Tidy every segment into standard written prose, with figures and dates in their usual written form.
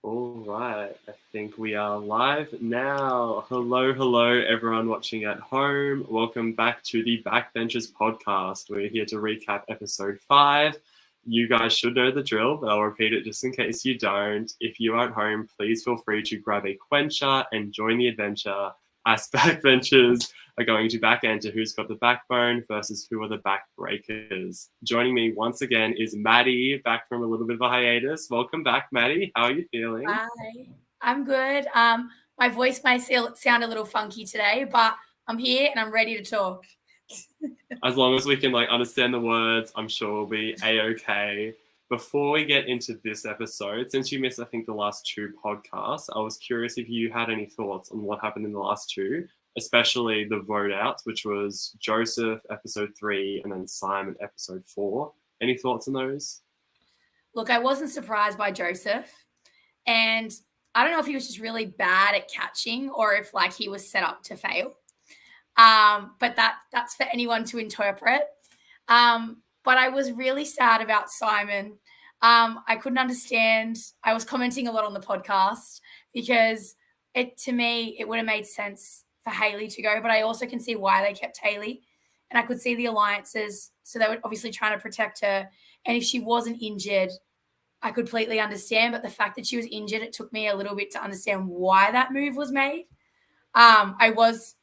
All right, I think we are live now. Hello, everyone watching at home. Welcome back to the Backbenchers podcast. We're here to recap episode 5. You guys should know the drill, but I'll repeat it just in case you don't. If you are at home, please feel free to grab a quencher and join the adventure as Backbenchers are going to back enter who's got the backbone versus who are the backbreakers. Joining me once again is Maddie, back from a little bit of a hiatus. Welcome back, Maddie. How are you feeling? Hi, I'm good. My voice might sound a little funky today, but I'm here and I'm ready to talk. As long as we can understand the words, I'm sure we'll be a-okay. Before we get into this episode, since you missed, I think, the last 2 podcasts, I was curious if you had any thoughts on what happened in the last 2, especially the vote outs, which was Joseph, episode 3, and then Simon, episode 4. Any thoughts on those? Look, I wasn't surprised by Joseph, and I don't know if he was just really bad at catching or if he was set up to fail. But that's for anyone to interpret. But I was really sad about Simon. I couldn't understand. I was commenting a lot on the podcast because to me, it would have made sense for Hayley to go, but I also can see why they kept Hayley. And I could see the alliances. So they were obviously trying to protect her. And if she wasn't injured, I completely understand. But the fact that she was injured, it took me a little bit to understand why that move was made. I was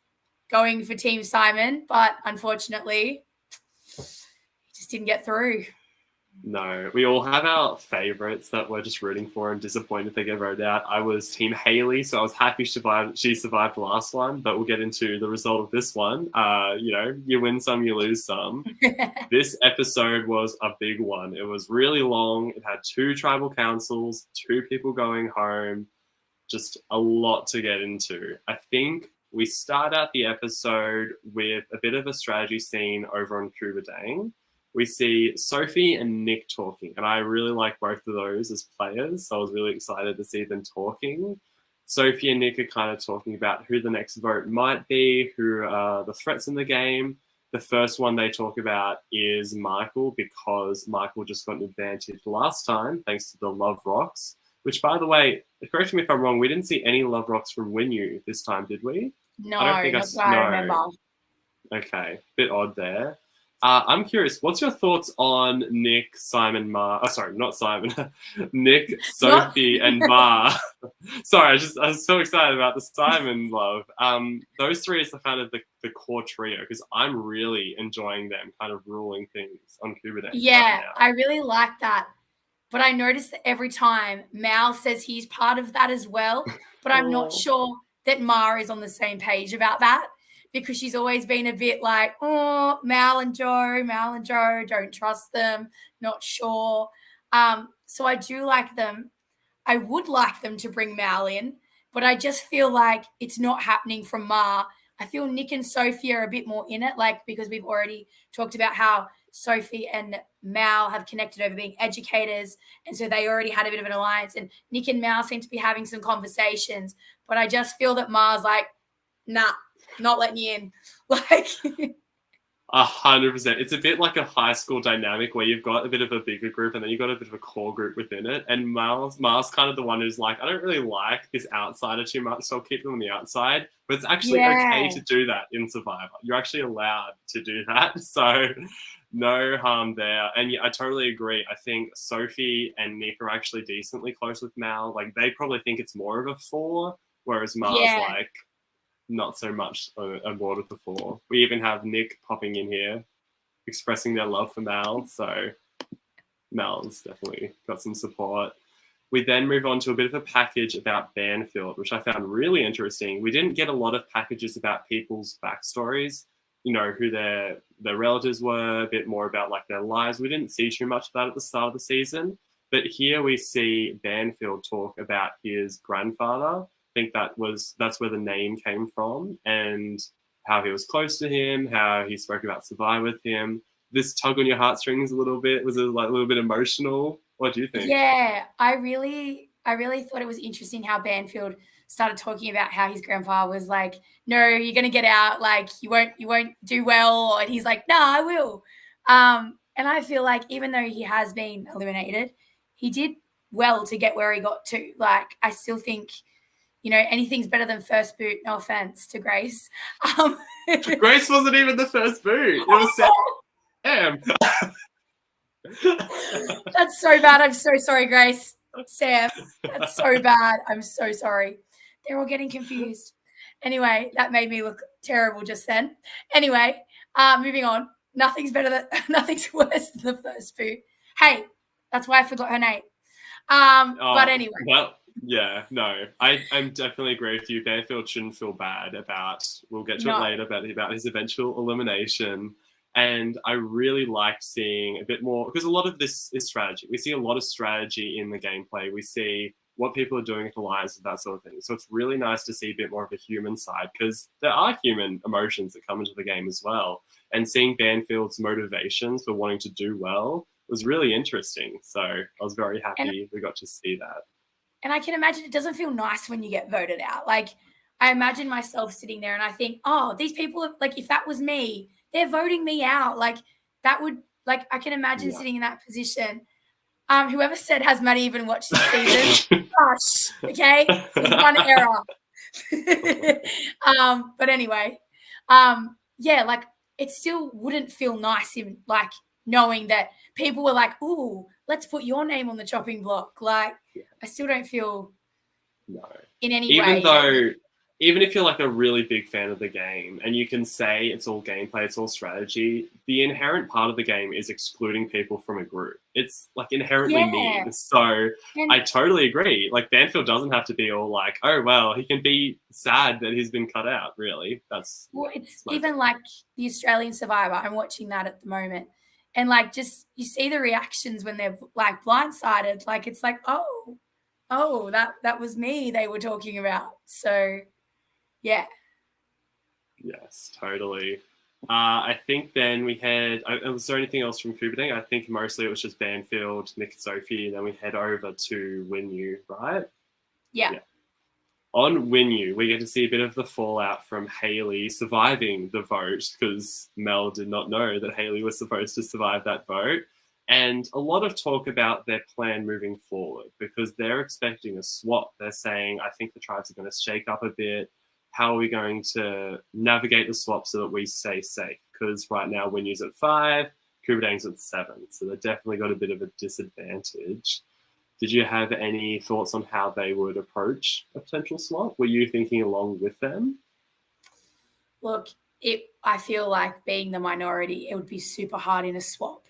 going for Team Simon, but unfortunately, he just didn't get through. No, we all have our favourites that we're just rooting for and disappointed they get voted out. I was Team Hayley, so I was happy she survived the last one, but we'll get into the result of this one. You win some, you lose some. This episode was a big one. It was really long. It had 2 tribal councils, 2 people going home, just a lot to get into. I think we start out the episode with a bit of a strategy scene over on Kubadang. We see Sophie and Nick talking, and I really like both of those as players, so I was really excited to see them talking. Sophie and Nick are kind of talking about who the next vote might be, who are the threats in the game. The first one they talk about is Michael, because Michael just got an advantage last time thanks to the Love Rocks, which, by the way, correct me if I'm wrong, we didn't see any Love Rocks from Winu this time, did we? No, I remember. Okay, bit odd there. I'm curious, what's your thoughts on Nick, Simon, not Simon, Nick, Sophie, and Mar? Sorry, I was so excited about the Simon love. Those 3 is the kind of the core trio, because I'm really enjoying them kind of ruling things on Kubadang. Yeah, right now. I really like that. But I noticed that every time Mal says he's part of that as well, but I'm not sure that Mar is on the same page about that, because she's always been a bit like, oh, Mal and Joe, don't trust them, not sure. So I do like them. I would like them to bring Mal in, but I just feel like it's not happening from Mar. I feel Nick and Sophie are a bit more in it, because we've already talked about how Sophie and Mal have connected over being educators, and so they already had a bit of an alliance, and Nick and Mal seem to be having some conversations, but I just feel that Mar's like, nah, not letting you in. 100%. It's a bit like a high school dynamic where you've got a bit of a bigger group and then you've got a bit of a core group within it. And Mar's kind of the one who's like, I don't really like this outsider too much, so I'll keep them on the outside. But it's actually okay to do that in Survivor. You're actually allowed to do that. So no harm there. And yeah, I totally agree. I think Sophie and Nick are actually decently close with Mal. They probably think it's more of a 4, whereas Mar's not so much on board with the 4. We even have Nick popping in here, expressing their love for Mal, so Mal's definitely got some support. We then move on to a bit of a package about Banfield, which I found really interesting. We didn't get a lot of packages about people's backstories, who their relatives were, a bit more about their lives. We didn't see too much of that at the start of the season, but here we see Banfield talk about his grandfather. I think that's where the name came from, and how he was close to him, how he spoke about Survivor with him. This tug on your heartstrings a little bit, was it a little bit emotional? What do you think? Yeah, I really thought it was interesting how Banfield started talking about how his grandfather was like, no, you're gonna get out, you won't do well, and he's like, no, I will. And I feel like even though he has been eliminated, he did well to get where he got to. Like, I still think, you know, anything's better than first boot. No offense to Grace. Grace wasn't even the first boot. It was Sam. That's so bad. I'm so sorry, Grace. Sam, that's so bad. I'm so sorry. They're all getting confused. Anyway, that made me look terrible just then. Anyway, moving on. Nothing's worse than the first boot. Hey, that's why I forgot her name. But anyway. Well, yeah, no. I'm definitely agree with you. Banfield shouldn't feel bad about, we'll get to it later, about his eventual elimination. And I really liked seeing a bit more, because a lot of this is strategy. We see a lot of strategy in the gameplay. We see what people are doing with alliances and that sort of thing. So it's really nice to see a bit more of a human side, because there are human emotions that come into the game as well. And seeing Banfield's motivations for wanting to do well was really interesting. So I was very happy we got to see that. And I can imagine it doesn't feel nice when you get voted out. Like, I imagine myself sitting there and I think, oh, these people, like, if that was me, they're voting me out. Like, that would, like, I can imagine sitting in that position. Whoever said, has Maddie even watched this season? Gosh, okay? It was one error. But anyway, yeah, like, it still wouldn't feel nice in, like, knowing that people were like, ooh, let's put your name on the chopping block. Like, I still don't feel in any way. Even if you're like a really big fan of the game and you can say it's all gameplay, it's all strategy, the inherent part of the game is excluding people from a group. It's like inherently mean. So I totally agree. Like, Banfield doesn't have to be all like, oh, well, he can be sad that he's been cut out, really. It's even like the Australian Survivor. I'm watching that at the moment. And like, just, you see the reactions when they're like blindsided. Like, it's like, oh, that was me they were talking about. So, yeah. Yes, totally. I think then we had, was there anything else from Kubernetes? I think mostly it was just Banfield, Nick and Sophie, and then we head over to Winu, right? Yeah. On Winu, we get to see a bit of the fallout from Hayley surviving the vote, because Mel did not know that Hayley was supposed to survive that vote. And a lot of talk about their plan moving forward, because they're expecting a swap. They're saying, I think the tribes are going to shake up a bit. How are we going to navigate the swap so that we stay safe? Because right now Winu's at 5, Kubernetes at 7. So they've definitely got a bit of a disadvantage. Did you have any thoughts on how they would approach a potential swap? Were you thinking along with them? Look, I feel like, being the minority, it would be super hard in a swap.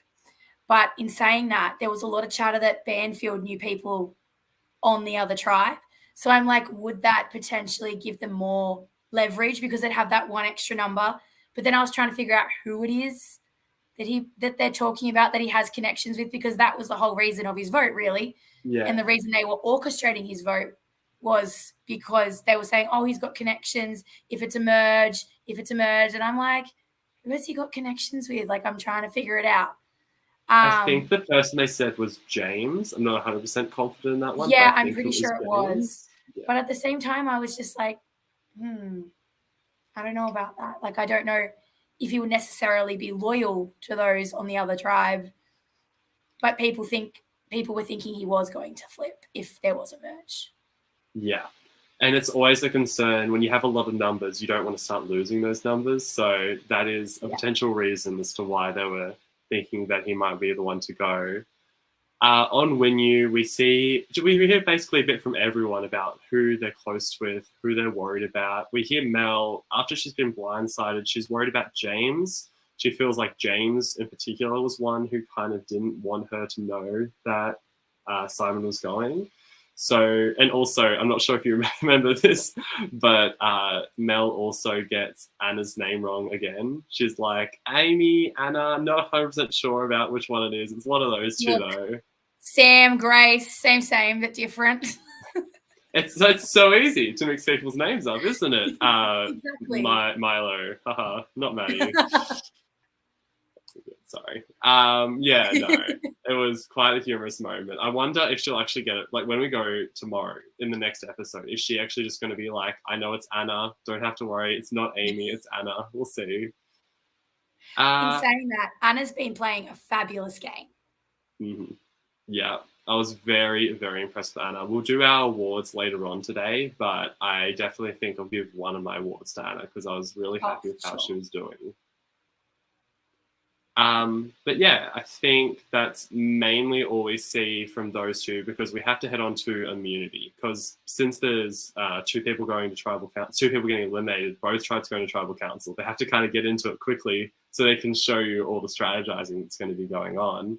But in saying that, there was a lot of chatter that Banfield knew people on the other tribe. So I'm like, would that potentially give them more leverage because they'd have that one extra number? But then I was trying to figure out who it is that they're talking about that he has connections with, because that was the whole reason of his vote, really. Yeah. And the reason they were orchestrating his vote was because they were saying, oh, he's got connections. If it's a merge. And I'm like, who has he got connections with? Like, I'm trying to figure it out. I think the person they said was James. I'm not 100% confident in that one. Yeah, I'm pretty sure it was. Yeah. But at the same time, I was just like, I don't know about that. Like, I don't know if he would necessarily be loyal to those on the other tribe. But people were thinking he was going to flip if there was a merge. Yeah. And it's always a concern when you have a lot of numbers, you don't want to start losing those numbers. So that is a potential reason as to why they were thinking that he might be the one to go. On Winu, we hear basically a bit from everyone about who they're close with, who they're worried about. We hear Mel, after she's been blindsided, she's worried about James. She feels like James in particular was one who kind of didn't want her to know that Simon was going. So, and also, I'm not sure if you remember this, but Mel also gets Anna's name wrong again. She's like, Amy, Anna, I'm not 100% sure about which one it is. It's one of those two, though. Sam, Grace, same, but different. It's so easy to mix people's names up, isn't it? Exactly. Mylo, haha, not Maddie. Sorry. Yeah, no, it was quite a humorous moment. I wonder if she'll actually get it. Like, when we go tomorrow in the next episode, is she actually just going to be like, I know it's Anna, don't have to worry, it's not Amy, it's Anna. We'll see. In saying that, Anna's been playing a fabulous game. Mm-hmm. Yeah, I was very, very impressed with Anna. We'll do our awards later on today, but I definitely think I'll give one of my awards to Anna because I was really happy with how she was doing. But yeah, I think that's mainly all we see from those two because we have to head on to immunity because since there's two people going to tribal council, two people getting eliminated, both tribes going to tribal council, they have to kind of get into it quickly so they can show you all the strategizing that's going to be going on.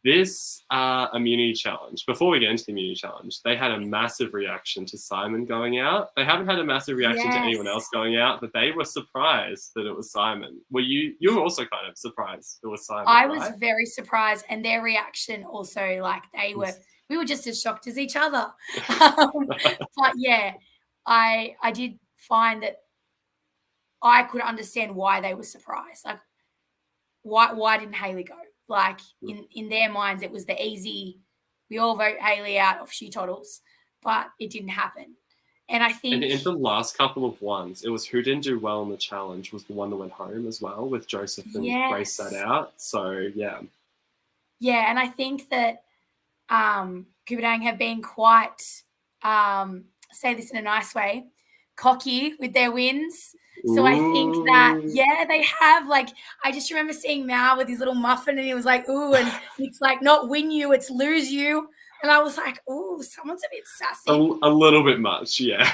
This immunity challenge, before we get into the immunity challenge, they had a massive reaction to Simon going out. They haven't had a massive reaction to anyone else going out, but they were surprised that it was Simon. Were you were also kind of surprised it was Simon, I was very surprised, and their reaction also, like we were just as shocked as each other. But yeah, I did find that I could understand why they were surprised. Like, why didn't Hayley go? Like in their minds, it was the easy. We all vote Hayley out of She Toddles, but it didn't happen. And I think in the last couple of ones, it was who didn't do well in the challenge was the one that went home as well with Joseph and Grace sat out. So yeah, and I think that Kubadang have been quite say this in a nice way, cocky with their wins. So I think that, they have, like, I just remember seeing Mal with his little muffin and he was like, ooh, and it's like not win you, it's lose you. And I was like, ooh, someone's a bit sassy. A little bit much, yeah.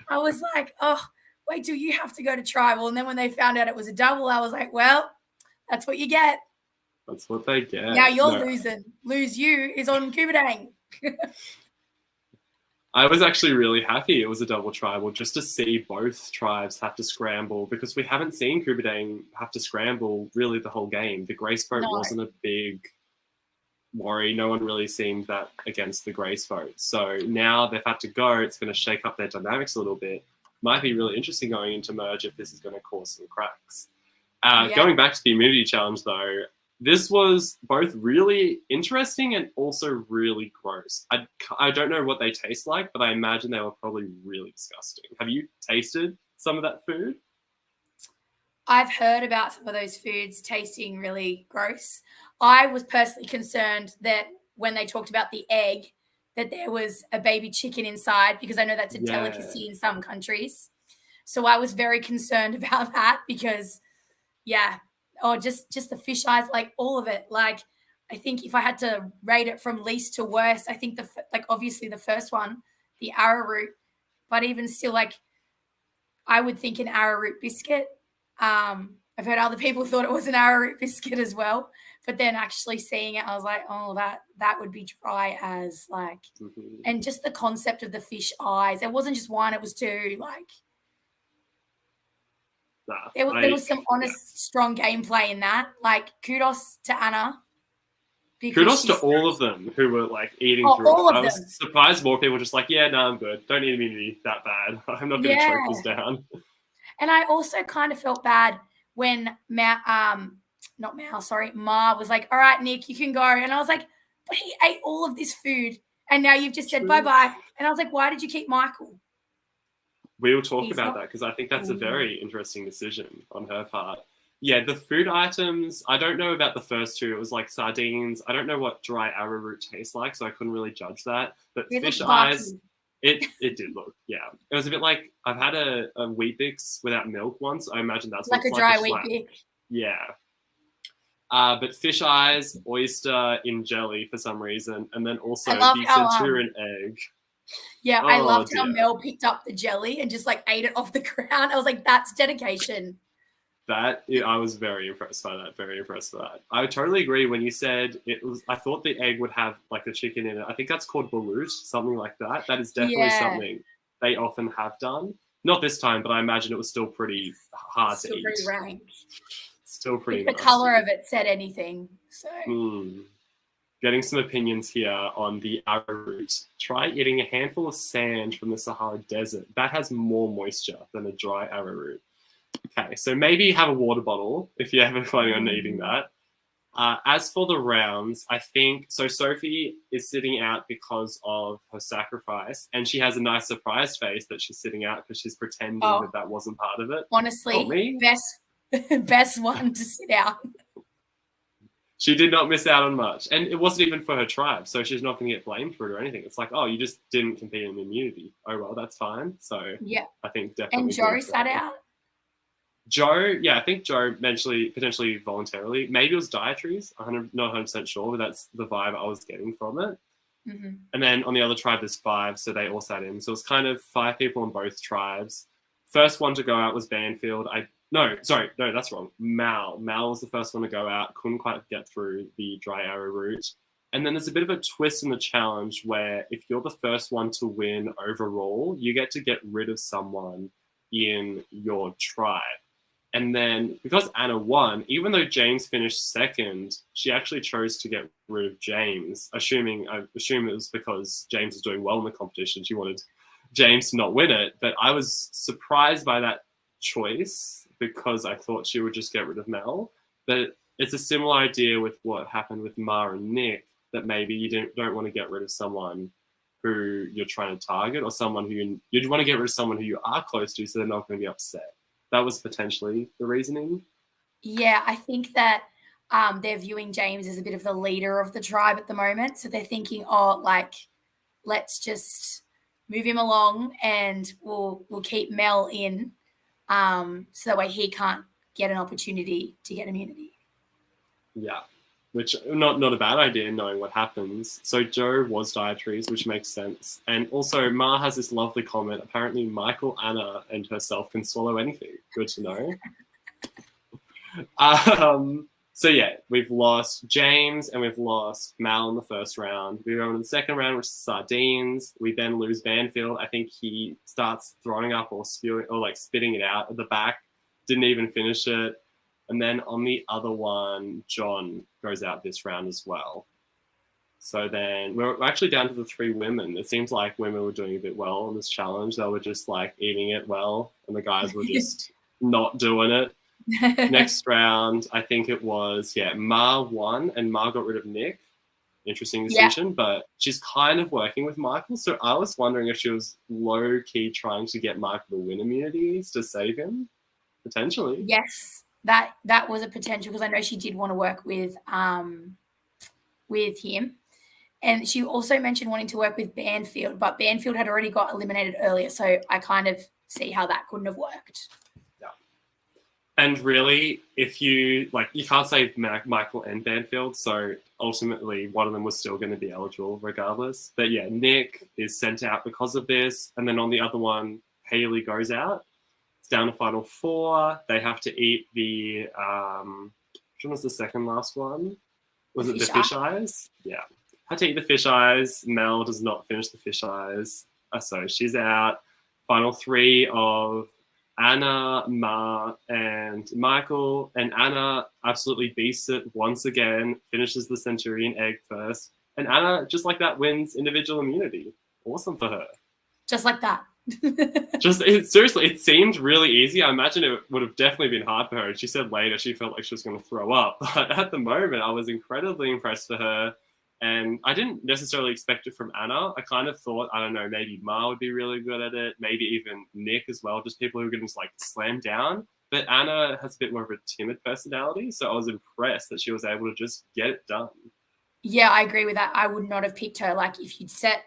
I was like, oh, wait till you have to go to tribal. And then when they found out it was a double, I was like, well, that's what you get. That's what they get. Now you're losing. Lose you is on Kubadang. I was actually really happy it was a double tribal just to see both tribes have to scramble because we haven't seen Kubadang have to scramble really the whole game. The Grace vote wasn't a big worry. No one really seemed that against the Grace vote. So now they've had to go. It's going to shake up their dynamics a little bit. Might be really interesting going into merge if this is going to cause some cracks. Going back to the immunity challenge though, this was both really interesting and also really gross. I don't know what they taste like, but I imagine they were probably really disgusting. Have you tasted some of that food? I've heard about some of those foods tasting really gross. I was personally concerned that when they talked about the egg, that there was a baby chicken inside because I know that's a delicacy in some countries. So I was very concerned about that because, just the fish eyes, like all of it. Like, I think if I had to rate it from least to worst, I think obviously the first one, the arrowroot, but even still, like, I would think an arrowroot biscuit. I've heard other people thought it was an arrowroot biscuit as well, but then actually seeing it, I was like, oh, that would be dry as, like, and just the concept of the fish eyes. It wasn't just one, it was two, like. There was some honest, strong gameplay in that. Like, kudos to Anna. Kudos to all of them who were, like, eating through it. I was surprised more people were just like, no, I'm good. Don't need immunity that bad. I'm not going to choke this down. And I also kind of felt bad when Ma was like, all right, Nick, you can go. And I was like, but he ate all of this food. And now you've just said bye-bye. And I was like, why did you keep Michael? We will talk about that because I think that's a very interesting decision on her part. Yeah, the food items, I don't know about the first two. It was like sardines. I don't know what dry arrowroot tastes like, so I couldn't really judge that. But fish eyes, it did look, It was a bit like, I've had a Weet-Bix without milk once. I imagine that's like a dry Weet-Bix. Yeah. But fish eyes, oyster in jelly for some reason, and then also the centurion egg. Yeah, I loved how Mel picked up the jelly and just, like, ate it off the ground. I was like, that's dedication. I was very impressed by that. Very impressed by that. I totally agree when you said it was. I thought the egg would have, like, the chicken in it. I think that's called balut, something like that. That is definitely something they often have done. Not this time, but I imagine it was still pretty hard to eat. Pretty rank. Still pretty. The color of it said anything. So. Getting some opinions here on the arrowroot. Try eating a handful of sand from the Sahara Desert. That has more moisture than a dry arrowroot. Okay, so maybe have a water bottle if you're ever planning on eating that. As for the rounds, I think, so Sophie is sitting out because of her sacrifice, and she has a nice surprise face that she's sitting out because she's pretending that wasn't part of it. Honestly, best one to sit out. She did not miss out on much. And it wasn't even for her tribe, so she's not going to get blamed for it or anything. It's like, oh, you just didn't compete in immunity. Oh, well, that's fine. So Yeah. I think And definitely Joe sat out? Joe, yeah, I think Joe potentially voluntarily. Maybe it was dietaries. I'm not 100% sure, but that's the vibe I was getting from it. Mm-hmm. And then on the other tribe, there's 5, so they all sat in. So it's kind of 5 people on both tribes. First one to go out was Banfield. No, that's wrong. Mal was the first one to go out. Couldn't quite get through the dry arrow route. And then there's a bit of a twist in the challenge where if you're the first one to win overall, you get to get rid of someone in your tribe. And then because Anna won, even though James finished second, she actually chose to get rid of James, I assume it was because James was doing well in the competition. She wanted James to not win it. But I was surprised by that choice because I thought she would just get rid of Mel. But it's a similar idea with what happened with Ma and Nick, that maybe you don't want to get rid of someone who you're trying to target, or someone who you want to get rid of someone who you are close to, so they're not going to be upset. That was potentially the reasoning. Yeah, I think that they're viewing James as a bit of the leader of the tribe at the moment. So they're thinking, oh, like, let's just move him along and we'll keep Mel in, so that way he can't get an opportunity to get immunity. Yeah, which not a bad idea knowing what happens. So Joe was dietaries, which makes sense. And also Ma has this lovely comment. Apparently Michael, Anna, and herself can swallow anything. Good to know. So yeah, we've lost James and we've lost Mal in the first round. We go into the second round, which is sardines. We then lose Banfield. I think he starts throwing up or spewing or like spitting it out at the back. Didn't even finish it. And then on the other one, John goes out this round as well. So then we're actually down to the 3 women. It seems like women were doing a bit well on this challenge. They were just like eating it well, and the guys were just not doing it. Next round, I think it was, Ma won, and Ma got rid of Nick. Interesting decision, but she's kind of working with Michael. So I was wondering if she was low-key trying to get Michael to win immunities to save him, potentially. Yes. That was a potential, because I know she did want to work with him. And she also mentioned wanting to work with Banfield, but Banfield had already got eliminated earlier, so I kind of see how that couldn't have worked. Yeah. And really, if you can't save Michael and Banfield, so ultimately one of them was still going to be eligible regardless. But yeah, Nick is sent out because of this, and then on the other one, Haley goes out. Down to final 4. They have to eat the which one was the second last one? Was it the fish eyes? Yeah. Had to eat the fish eyes. Mel does not finish the fish eyes. So she's out. Final 3 of Anna, Ma, and Michael. And Anna absolutely beasts it once again, finishes the Centurion egg first. And Anna, just like that, wins individual immunity. Awesome for her. Just like that. Seriously, it seemed really easy. I imagine it would have definitely been hard for her. She said later she felt like she was going to throw up. But at the moment, I was incredibly impressed for her. And I didn't necessarily expect it from Anna. I kind of thought, I don't know, maybe Ma would be really good at it. Maybe even Nick as well. Just people who are going to just slam down. But Anna has a bit more of a timid personality. So I was impressed that she was able to just get it done. Yeah, I agree with that. I would not have picked her. Like, if you'd set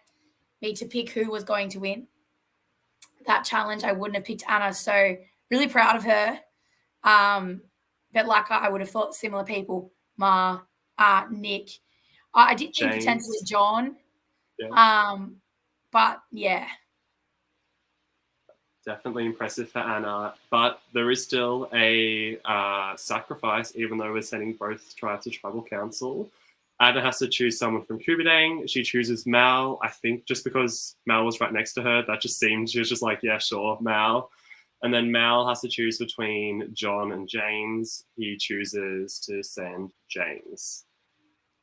me to pick who was going to win that challenge, I wouldn't have picked Anna. So really proud of her. But like I would have thought similar people, Ma, Nick. I did think potentially John. Yeah. But yeah. Definitely impressive for Anna. But there is still a sacrifice, even though we're sending both tribes to tribal council. Anna has to choose someone from Kubadang. She chooses Mal, I think just because Mal was right next to her. That just seemed, she was just like, yeah, sure, Mal. And then Mal has to choose between John and James. He chooses to send James.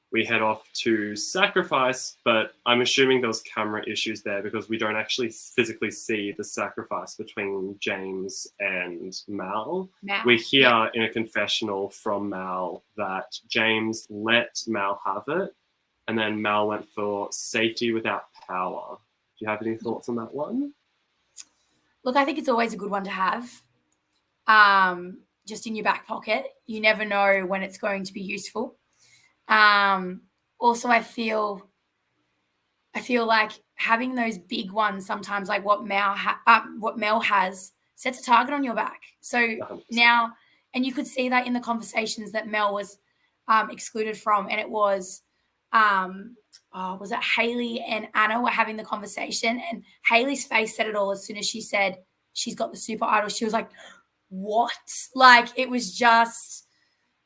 We head off to sacrifice, but I'm assuming there was camera issues there because we don't actually physically see the sacrifice between James and Mal. We hear in a confessional from Mal that James let Mal have it, and then Mal went for safety without power. Do you have any thoughts on that one? Look, I think it's always a good one to have, just in your back pocket. You never know when it's going to be useful. Also, I feel like having those big ones sometimes, like what Mel has, sets a target on your back. So 100%. now, and you could see that in the conversations that Mel was excluded from, and it was, was it Hayley and Anna were having the conversation, and Hayley's face said it all as soon as she said she's got the super idol. She was like, "What?" Like it was just,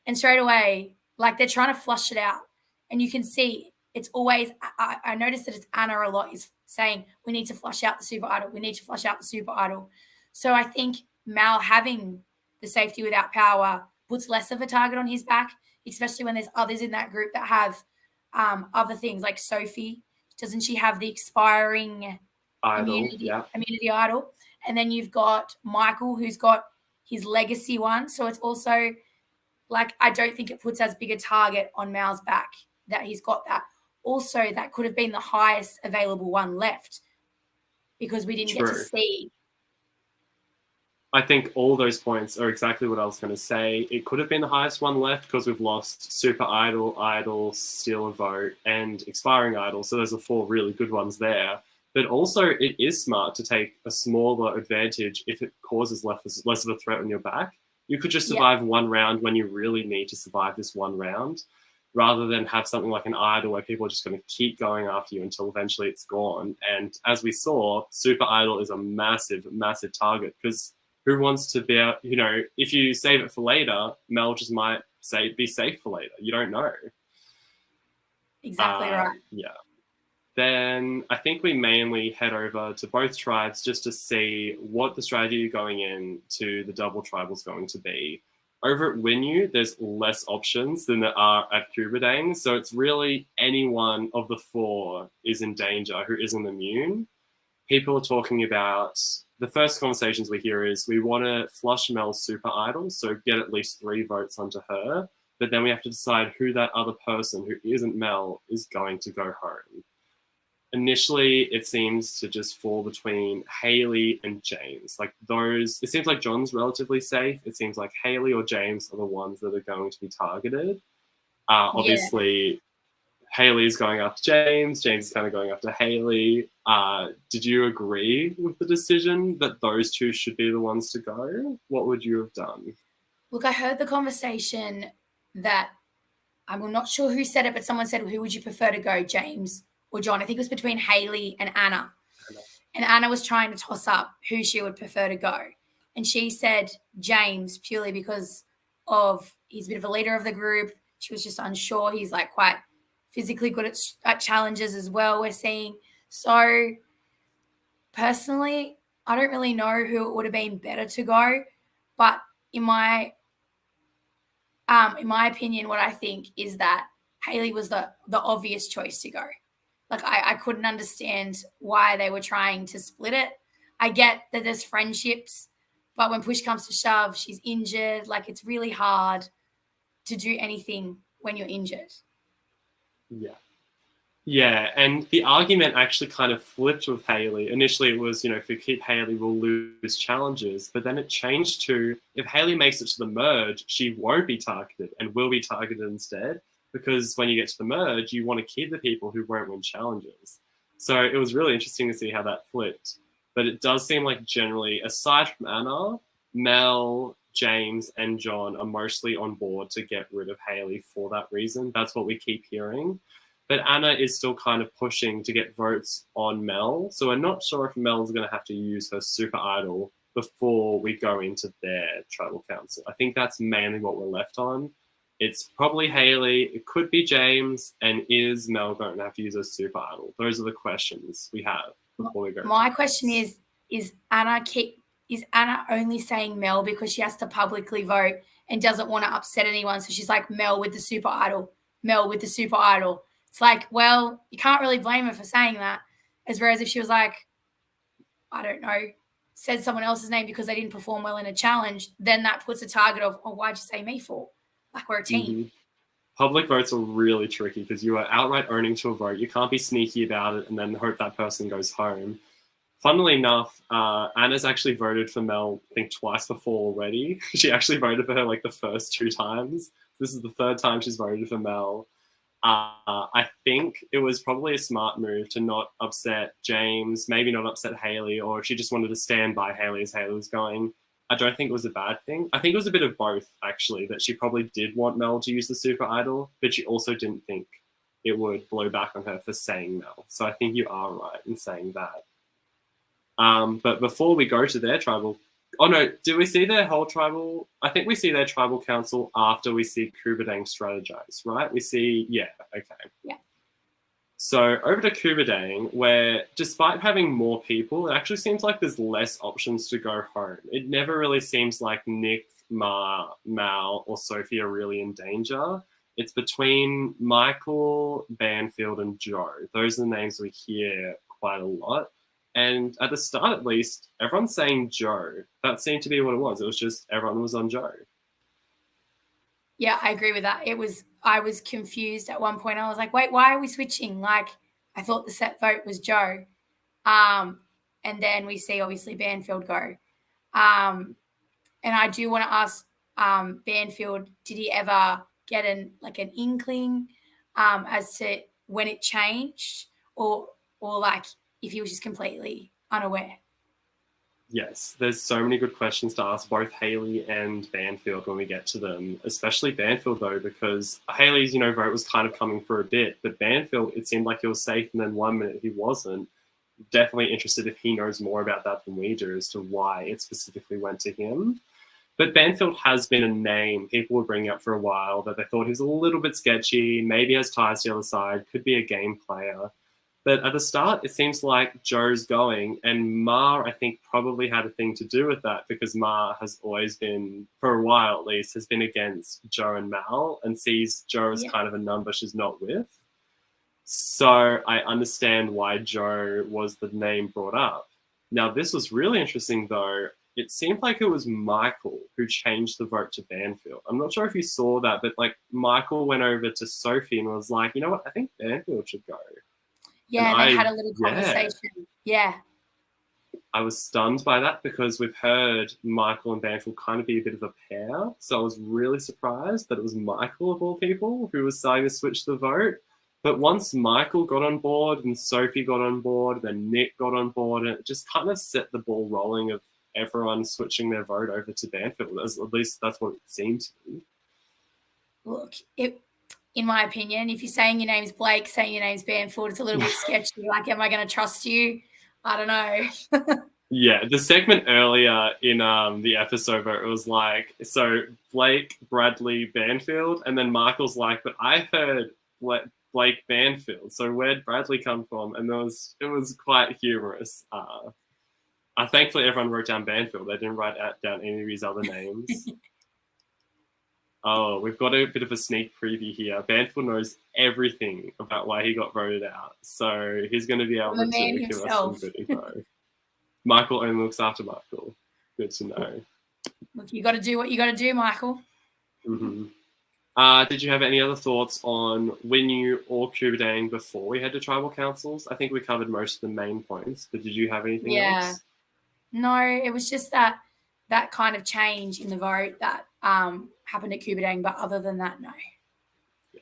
and straight away, like they're trying to flush it out, and you can see. It's always, I noticed that it's Anna a lot is saying, we need to flush out the super idol. We need to flush out the super idol. So I think Mal having the safety without power puts less of a target on his back, especially when there's others in that group that have other things like Sophie. Doesn't she have the expiring Idol, yeah. immunity idol? And then you've got Michael, who's got his legacy one. So it's also like, I don't think it puts as big a target on Mal's back that he's got that. Also, that could have been the highest available one left because we didn't get to see. I think all those points are exactly what I was going to say. It could have been the highest one left because we've lost Super Idol, Steal a Vote, and Expiring Idol. So those are 4 really good ones there. But also, it is smart to take a smaller advantage if it causes less of a threat on your back. You could just survive one round when you really need to survive this one round, rather than have something like an idol where people are just going to keep going after you until eventually it's gone. And as we saw, Super Idol is a massive, massive target because who wants to be out, if you save it for later, Mel just might be safe for later. You don't know. Exactly right. Yeah. Then I think we mainly head over to both tribes just to see what the strategy going into the double tribal is going to be. Over at Winu, there's less options than there are at Kubadang, so it's really anyone of the 4 is in danger who isn't immune. People are talking about, the first conversations we hear is we want to flush Mel's super idol, so get at least 3 votes onto her, but then we have to decide who that other person who isn't Mel is going to go home. Initially, it seems to just fall between Hayley and James. Like those, it seems like John's relatively safe. It seems like Hayley or James are the ones that are going to be targeted. Obviously, Hayley's going after James. James is kind of going after Hayley. Did you agree with the decision that those 2 should be the ones to go? What would you have done? Look, I heard the conversation that, I'm not sure who said it, but someone said, who would you prefer to go, James or John? I think it was between Hayley and Anna. And Anna was trying to toss up who she would prefer to go. And she said James purely because of he's a bit of a leader of the group. She was just unsure. He's like quite physically good at challenges as well, we're seeing. So personally, I don't really know who it would have been better to go. But in my opinion, what I think is that Hayley was the obvious choice to go. Like, I couldn't understand why they were trying to split it. I get that there's friendships, but when push comes to shove, she's injured. Like, it's really hard to do anything when you're injured. Yeah. Yeah, and the argument actually kind of flipped with Hayley. Initially, it was, if we keep Hayley, we'll lose challenges. But then it changed to, if Hayley makes it to the merge, she won't be targeted and will be targeted instead. Because when you get to the merge, you want to keep the people who won't win challenges. So it was really interesting to see how that flipped. But it does seem like generally, aside from Anna, Mel, James, and John are mostly on board to get rid of Hayley for that reason. That's what we keep hearing. But Anna is still kind of pushing to get votes on Mel. So we're not sure if Mel is going to have to use her super idol before we go into their tribal council. I think that's mainly what we're left on. It's probably Hayley. It could be James. And is Mel going to have to use a super idol? Those are the questions we have before we go. My question is Anna only saying Mel because she has to publicly vote and doesn't want to upset anyone? So she's like, Mel with the super idol, Mel with the super idol. It's like, well, you can't really blame her for saying that. Whereas if she was like, I don't know, said someone else's name because they didn't perform well in a challenge, then that puts a target of, oh, why'd you say me for? Like, we're a team. Mm-hmm. Public votes are really tricky because you are outright owning to a vote. You can't be sneaky about it and then hope that person goes home. Funnily enough, Anna's actually voted for Mel, I think, twice before already. She actually voted for her like the first 2 times. This is the 3rd time she's voted for Mel. I think it was probably a smart move to not upset James, maybe not upset Haley, or if she just wanted to stand by Haley as Haley was going. I don't think it was a bad thing. I think it was a bit of both, actually, that she probably did want Mel to use the super idol, but she also didn't think it would blow back on her for saying Mel. So I think you are right in saying that. But before we go to their tribal, oh no, do we see their whole tribal? I think we see their tribal council after we see Kubadang strategize, right? We see, yeah, okay. Yeah. So over to Kubadang, where despite having more people, it actually seems like there's less options to go home. It never really seems like Nick, Mal, or Sophie are really in danger. It's between Michael, Banfield, and Joe. Those are the names we hear quite a lot. And at the start, at least, everyone's saying Joe. That seemed to be what it was. It was just everyone was on Joe. Yeah, I agree with that. I was confused at one point. I was like, wait, why are we switching? Like, I thought the set vote was Joe. And then we see, obviously, Banfield go. And I do want to ask Banfield, did he ever get an inkling as to when it changed, or like if he was just completely unaware? Yes, there's so many good questions to ask both Haley and Banfield when we get to them, especially Banfield, though, because Haley's, vote was kind of coming for a bit, but Banfield, it seemed like he was safe, and then 1 minute he wasn't. Definitely interested if he knows more about that than we do as to why it specifically went to him. But Banfield has been a name people were bringing up for a while that they thought he was a little bit sketchy, maybe has ties to the other side, could be a game player. But at the start, it seems like Joe's going, and Ma, I think, probably had a thing to do with that because Ma has always been, for a while at least, has been against Joe and Mal and sees Joe as kind of a number she's not with. So I understand why Joe was the name brought up. Now, this was really interesting, though. It seemed like it was Michael who changed the vote to Banfield. I'm not sure if you saw that, but Michael went over to Sophie and was like, you know what, I think Banfield should go. Yeah, and they had a little conversation. Yeah. I was stunned by that because we've heard Michael and Banfield kind of be a bit of a pair. So I was really surprised that it was Michael, of all people, who was starting to switch the vote. But once Michael got on board and Sophie got on board, then Nick got on board, and it just kind of set the ball rolling of everyone switching their vote over to Banfield. At least that's what it seemed to be. Look, in my opinion, if you're saying your name's Blake, saying your name's Banfield, it's a little bit sketchy. Like, am I going to trust you? I don't know. Yeah, the segment earlier in the episode where it was like, so Blake, Bradley, Banfield, and then Michael's like, but I heard Blake Banfield, so where'd Bradley come from? And it was quite humorous. Thankfully, everyone wrote down Banfield. They didn't write down any of his other names. Oh, we've got a bit of a sneak preview here. Banfield knows everything about why he got voted out. So he's going to be able to give us some good info. Michael only looks after Michael. Good to know. Look, you got to do what you got to do, Michael. Mm-hmm. Did you have any other thoughts on Winyu or Kubadang before we head to tribal councils? I think we covered most of the main points, but did you have anything else? No, it was just that kind of change in the vote that happened at Kubadang, but other than that, no. Yeah.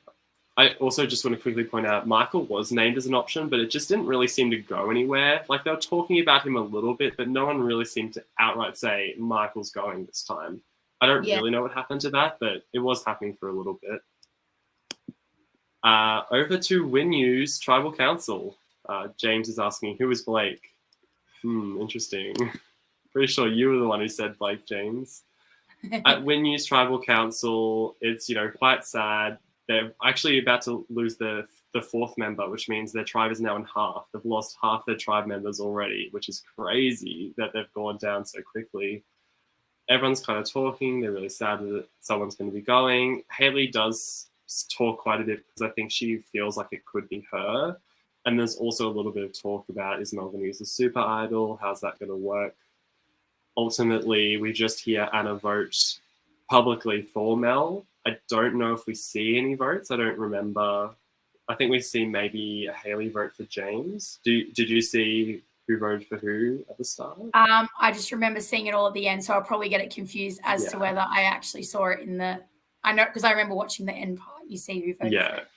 I also just want to quickly point out, Michael was named as an option, but it just didn't really seem to go anywhere. Like, they were talking about him a little bit, but no one really seemed to outright say, Michael's going this time. I don't really know what happened to that, but it was happening for a little bit. Over to Winyu's tribal council. James is asking, who is Blake? Interesting. Pretty sure you were the one who said Blake, James. At Winyu's tribal council, it's, quite sad. They're actually about to lose the fourth member, which means their tribe is now in half. They've lost half their tribe members already, which is crazy that they've gone down so quickly. Everyone's kind of talking. They're really sad that someone's going to be going. Haley does talk quite a bit because I think she feels like it could be her. And there's also a little bit of talk about, is Mel going to use a super idol? How's that going to work? Ultimately, we just hear Anna vote publicly for Mel. I don't know if we see any votes. I don't remember. I think we see maybe a Haley vote for James. Did you see who voted for who at the start? I just remember seeing it all at the end, so I'll probably get it confused as to whether I actually saw it in the... I know, because I remember watching the end part. You see who voted for it.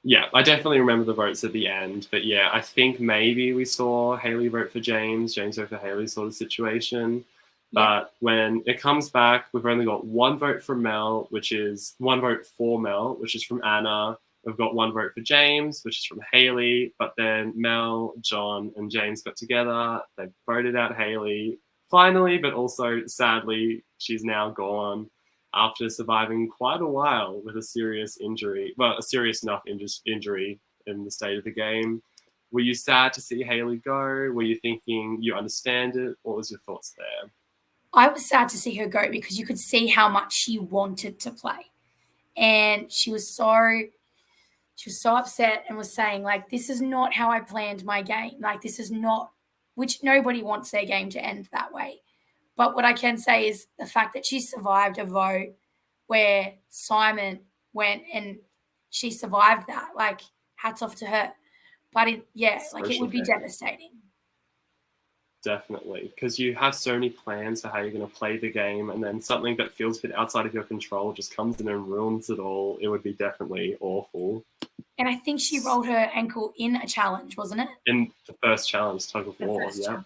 Yeah, I definitely remember the votes at the end. But yeah, I think maybe we saw Haley vote for James vote for Haley sort of situation. Yeah. But when it comes back, we've only got one vote from Mel, which is one vote for Mel, which is from Anna. We've got one vote for James, which is from Haley. But then Mel, John, and James got together. They voted out Haley finally, but also sadly, she's now gone after surviving quite a while with a serious injury. Well, a serious enough injury in the state of the game. Were you sad to see Haley go? Were you thinking you understand it? What was your thoughts there? I was sad to see her go because you could see how much she wanted to play. And she was so upset and was saying, like, this is not how I planned my game. Like, this is not, which nobody wants their game to end that way. But what I can say is the fact that she survived a vote where Simon went and she survived that, like, hats off to her. But it would be devastating. Definitely, because you have so many plans for how you're going to play the game, and then something that feels a bit outside of your control just comes in and ruins it all. It would be definitely awful. And I think she rolled her ankle in a challenge, wasn't it? In the first challenge, tug of war, yeah.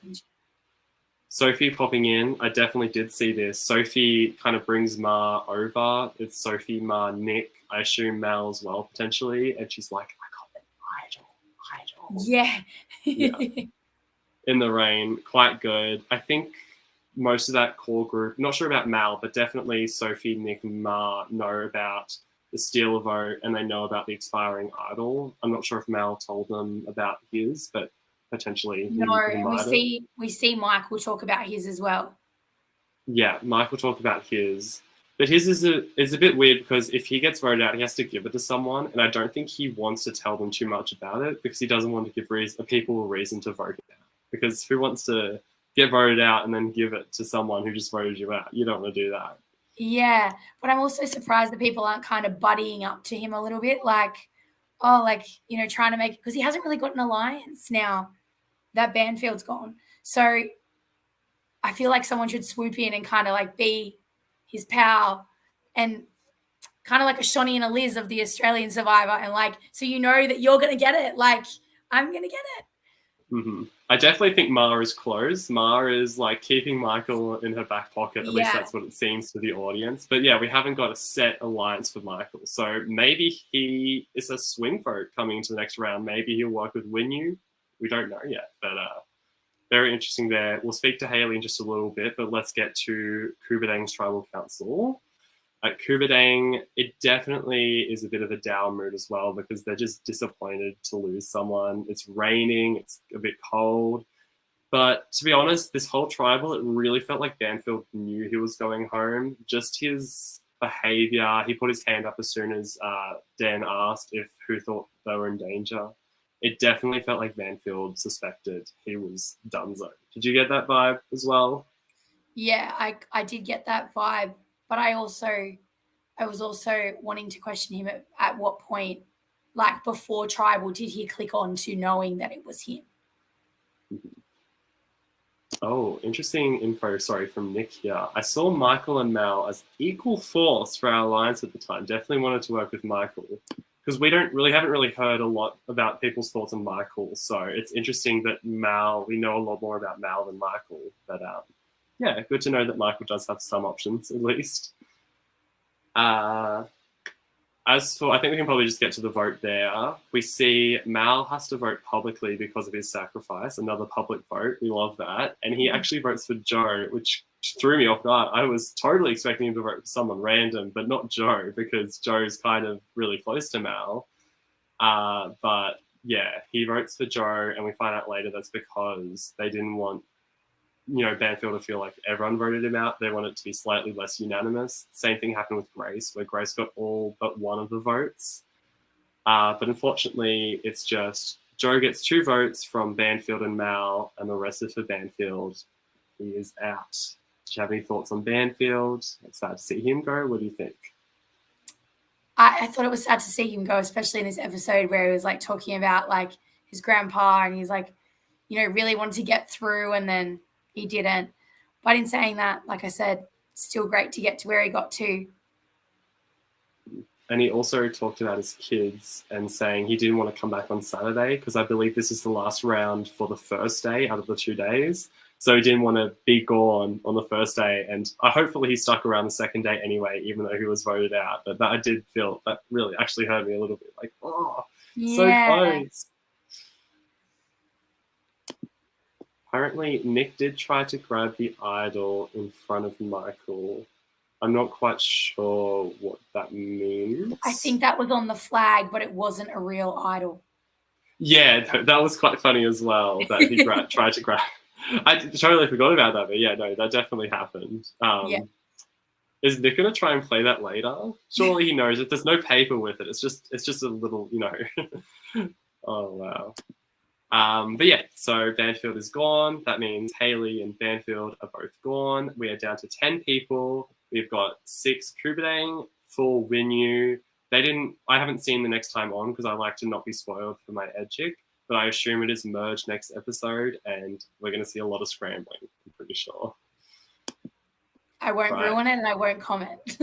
Sophie popping in, I definitely did see this. Sophie kind of brings Ma over. It's Sophie, Ma, Nick. I assume Mel as well, potentially. And she's like, I got an idol. Yeah. Yeah. In the rain, quite good. I think most of that core group, not sure about Mal, but definitely Sophie, Nick, and Ma know about the steal vote and they know about the expiring idol. I'm not sure if Mal told them about his, but potentially no, and we see Michael talk about his as well. Yeah, Michael talked about his. But his is a bit weird because if he gets voted out, he has to give it to someone, and I don't think he wants to tell them too much about it because he doesn't want to give people a reason to vote him out. Because who wants to get voted out and then give it to someone who just voted you out? You don't want to do that. Yeah, but I'm also surprised that people aren't kind of buddying up to him a little bit, like, trying to make it, because he hasn't really got an alliance now that Banfield's gone. So I feel like someone should swoop in and kind of like be his pal and kind of like a Shawnee and a Liz of the Australian Survivor, and like, so you know that you're going to get it. Like, I'm going to get it. Mm-hmm. I definitely think Ma is close. Ma is like keeping Michael in her back pocket. At least that's what it seems to the audience. But yeah, we haven't got a set alliance for Michael. So maybe he is a swing vote coming into the next round. Maybe he'll work with Winu. We don't know yet. But very interesting there. We'll speak to Haley in just a little bit, but let's get to Kubadang's Tribal Council. At Kubadang, it definitely is a bit of a down mood as well because they're just disappointed to lose someone. It's raining, it's a bit cold. But to be honest, this whole tribal, it really felt like Banfield knew he was going home. Just his behavior, he put his hand up as soon as Dan asked who thought they were in danger. It definitely felt like Banfield suspected he was donezo. Did you get that vibe as well? Yeah, I did get that vibe. But I was also wanting to question him at what point, like before tribal, did he click on to knowing that it was him? Oh, interesting info, from Nick here. I saw Michael and Mal as equal force for our alliance at the time. Definitely wanted to work with Michael because we haven't really heard a lot about people's thoughts on Michael. So it's interesting that we know a lot more about Mal than Michael. But yeah, good to know that Michael does have some options at least. As for, I think we can probably just get to the vote there. We see Mal has to vote publicly because of his sacrifice, another public vote. We love that. And he actually votes for Joe, which threw me off guard. I was totally expecting him to vote for someone random, but not Joe, because Joe's kind of really close to Mal. But yeah, he votes for Joe, and we find out later that's because they didn't want Banfield to feel like everyone voted him out. They want it to be slightly less unanimous. Same thing happened with Grace, where Grace got all but one of the votes. But unfortunately, it's just Joe gets 2 votes from Banfield and Mal, and the rest is for Banfield. He is out. Do you have any thoughts on Banfield? It's sad to see him go. What do you think? I thought it was sad to see him go, especially in this episode where he was like talking about like his grandpa, and he's like, really wanted to get through, and then he didn't. But in saying that, like I said, still great to get to where he got to. And he also talked about his kids and saying he didn't want to come back on Saturday because I believe this is the last round for the first day out of the 2 days. So he didn't want to be gone on the first day. And hopefully he stuck around the second day anyway, even though he was voted out. But I did feel that really actually hurt me a little bit. Like, oh, so close. Apparently, Nick did try to grab the idol in front of Michael. I'm not quite sure what that means. I think that was on the flag, but it wasn't a real idol. Yeah, that was quite funny as well, that he tried to grab. I totally forgot about that, but yeah, no, that definitely happened. Yeah. Is Nick going to try and play that later? Surely he knows it. There's no paper with it. It's just a little, Oh, wow. But yeah, so Banfield is gone. That means Hayley and Banfield are both gone. We are down to 10 people. We've got 6 Kubadang, 4 Winyu. I haven't seen the next time on because I like to not be spoiled for my Edgic, but I assume it is merged next episode and we're going to see a lot of scrambling, I'm pretty sure. I won't ruin it and I won't comment.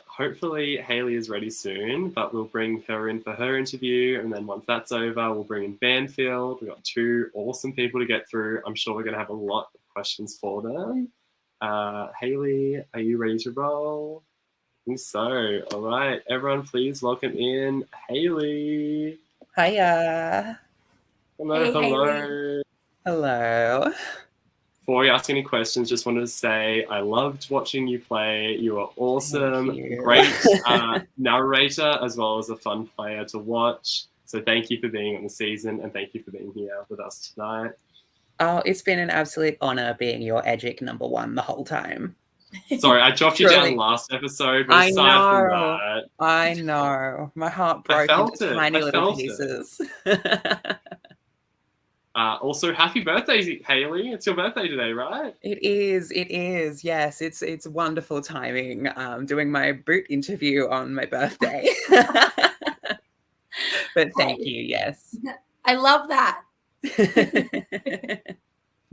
Hopefully Hayley is ready soon, but we'll bring her in for her interview, and then once that's over, we'll bring in Banfield. We've got 2 awesome people to get through. I'm sure we're going to have a lot of questions for them. Hayley, are you ready to roll? I think so. All right, everyone, please welcome in Hayley. Hiya. Hello, hello. Hello. Before we ask any questions, just wanted to say I loved watching you play. You are awesome, great narrator, as well as a fun player to watch. So thank you for being on the season, and thank you for being here with us tonight. Oh, it's been an absolute honor being your Edgic number 1 the whole time. Sorry, I dropped you down last episode, but aside from that... I know. My heart broke into tiny little pieces. Also, happy birthday, Hayley. It's your birthday today, right? It is. Yes, it's wonderful timing. Doing my boot interview on my birthday. But thank you, yes. I love that.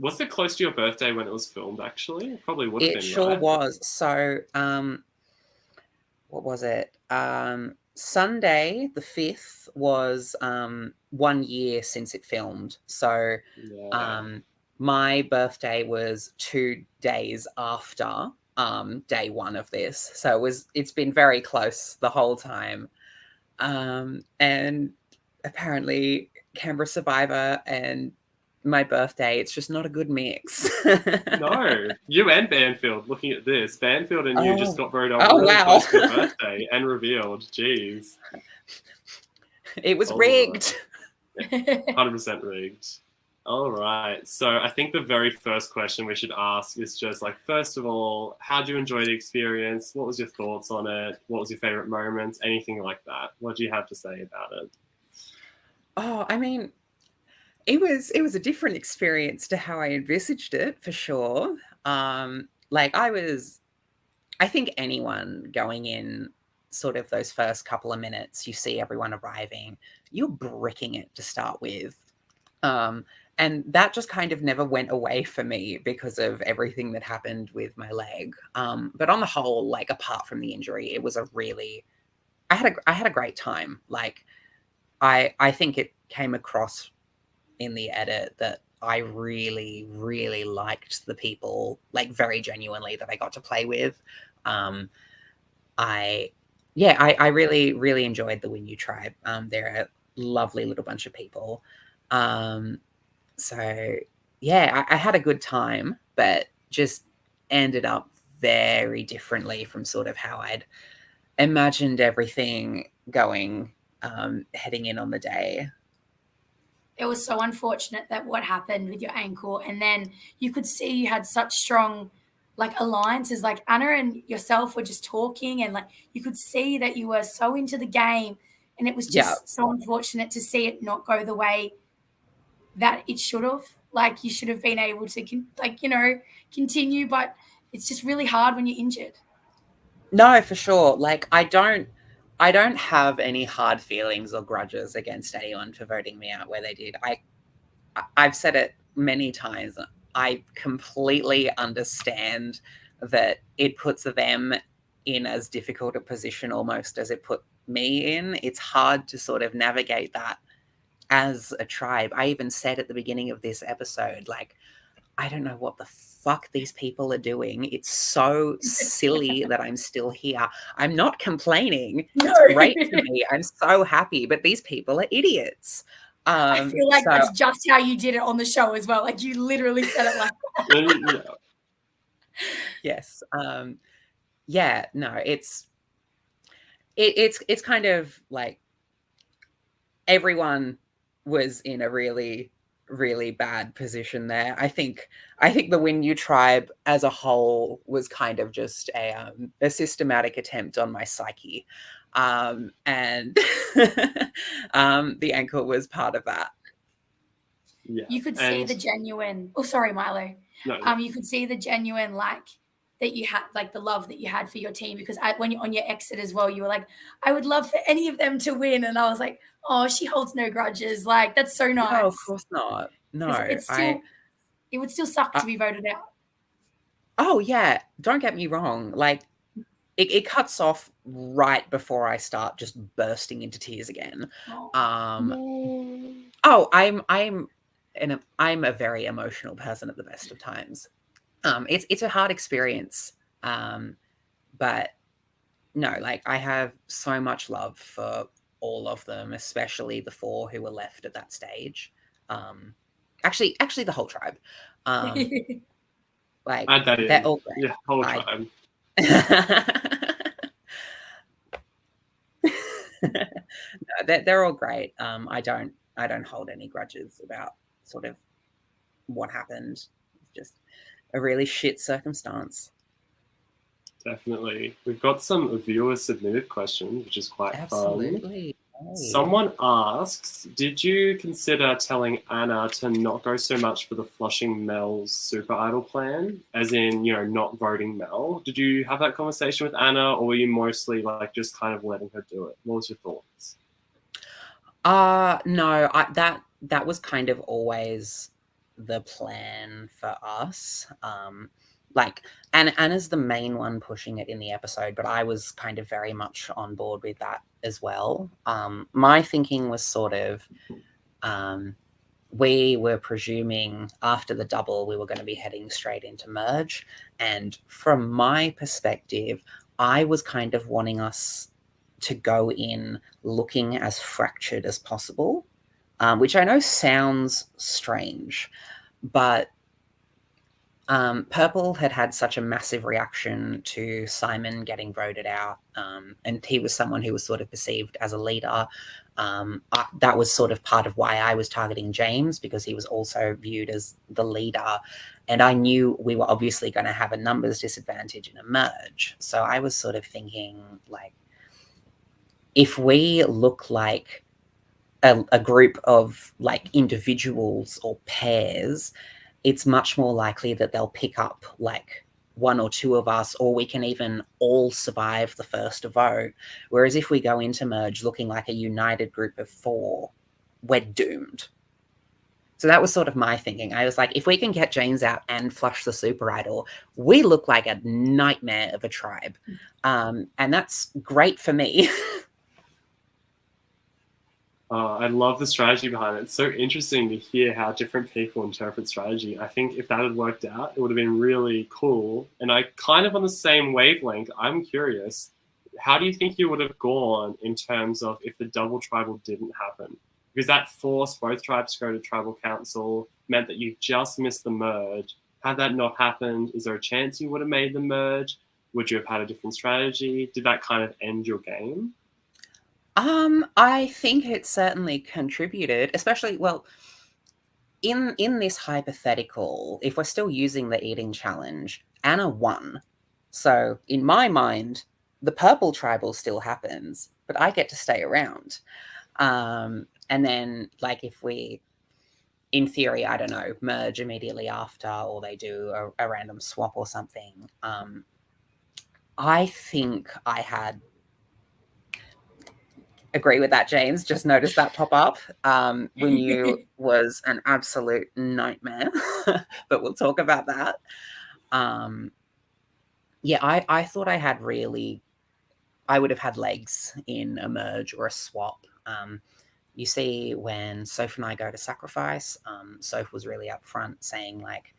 Was it close to your birthday when it was filmed, actually? It probably would have been, It sure right? was. So, what was it? Sunday, the 5th, was 1 year since it filmed. So my birthday was 2 days after day 1 of this. So it's been very close the whole time. And apparently Canberra Survivor and my birthday, it's just not a good mix. No, you and Banfield, looking at this. Banfield and you just got voted on close to your birthday and revealed. Jeez. It was rigged. 100% rigged. All right. So I think the very first question we should ask is just like, first of all, how did you enjoy the experience? What was your thoughts on it? What was your favorite moments? Anything like that? What do you have to say about it? Oh, I mean, it was a different experience to how I envisaged it, for sure. I think anyone going in sort of those first couple of minutes, you see everyone arriving, you're bricking it to start with. And that just kind of never went away for me because of everything that happened with my leg. But on the whole, like, apart from the injury, it was I had a great time. Like, I think it came across in the edit that I really, really liked the people, like, very genuinely, that I got to play with. I really, really enjoyed the Winyu tribe. They're a lovely little bunch of people. So yeah, I had a good time, but just ended up very differently from sort of how I'd imagined everything going, heading in on the day. It was so unfortunate that what happened with your ankle, and then you could see you had such strong, like, alliances. Like, Anna and yourself were just talking, and like you could see that you were so into the game, and it was just so unfortunate to see it not go the way that it should have. Like, you should have been able to continue, but it's just really hard when you're injured. No, for sure. Like, I don't have any hard feelings or grudges against anyone for voting me out where they did. I've said it many times. I completely understand that it puts them in as difficult a position almost as it put me in. It's hard to sort of navigate that as a tribe. I even said at the beginning of this episode, like, I don't know what the fuck these people are doing. It's so silly that I'm still here. I'm not complaining. No. It's great for me. I'm so happy, but these people are idiots. I feel like that's just how you did it on the show as well. Like, you literally said it like that. Yes. Yeah, no, it's kind of like everyone was in a really, really bad position there. I think the Win tribe as a whole was kind of just a systematic attempt on my psyche, and the ankle was part of that. Yeah, you could see the genuine. Oh, sorry, Mylo. No. You could see the genuine, like, that you had, like, the love that you had for your team, because when you're on your exit as well, you were like, I would love for any of them to win, and I was like, oh, she holds no grudges. Like, that's so nice. No, of course not. No, it's still, it would still suck to be voted out. Oh yeah, don't get me wrong. Like, it cuts off right before I start just bursting into tears again. Oh, I'm a very emotional person at the best of times. It's a hard experience, but no, like, I have so much love for all of them, especially the 4 who were left at that stage. Actually, the whole tribe. Like, they're all great. Yeah, whole tribe. No, they're all great. I don't hold any grudges about sort of what happened. It's just a really shit circumstance. Definitely. We've got some viewer submitted questions, which is quite Absolutely. fun. Someone asks, did you consider telling Anna to not go so much for the flushing Mel's super idol plan, as in, not voting Mel? Did you have that conversation with Anna, or were you mostly like just kind of letting her do it? What was your thoughts? No, that was kind of always the plan for us. Like, and Anna's the main one pushing it in the episode, but I was kind of very much on board with that as well. My thinking was sort of, we were presuming after the double we were going to be heading straight into merge, and from my perspective, I was kind of wanting us to go in looking as fractured as possible, which I know sounds strange, but Purple had such a massive reaction to Simon getting voted out, and he was someone who was sort of perceived as a leader. That was sort of part of why I was targeting James, because he was also viewed as the leader, and I knew we were obviously going to have a numbers disadvantage in a merge. So I was sort of thinking, like, if we look like a group of like individuals or pairs, it's much more likely that they'll pick up like 1 or 2 of us, or we can even all survive the first vote. Whereas if we go into merge looking like a united group of 4, we're doomed. So that was sort of my thinking. I was like, if we can get James out and flush the super idol, we look like a nightmare of a tribe. And that's great for me. I love the strategy behind it. It's so interesting to hear how different people interpret strategy. I think if that had worked out, it would have been really cool. And I kind of on the same wavelength, I'm curious, how do you think you would have gone in terms of if the double tribal didn't happen? Because that forced both tribes to go to tribal council, meant that you just missed the merge. Had that not happened, is there a chance you would have made the merge? Would you have had a different strategy? Did that kind of end your game? I think it certainly contributed, especially, well, in this hypothetical, if we're still using the eating challenge, Anna won. So in my mind, the purple tribal still happens, but I get to stay around. And then, like, if we, in theory, I don't know, merge immediately after, or they do a random swap or something, I think I had... Agree with that, James. Just noticed that pop up. Winyu was an absolute nightmare, but we'll talk about that. yeah, I thought I would have had legs in a merge or a swap. You see, when Soph and I go to sacrifice, Soph was really upfront saying, like,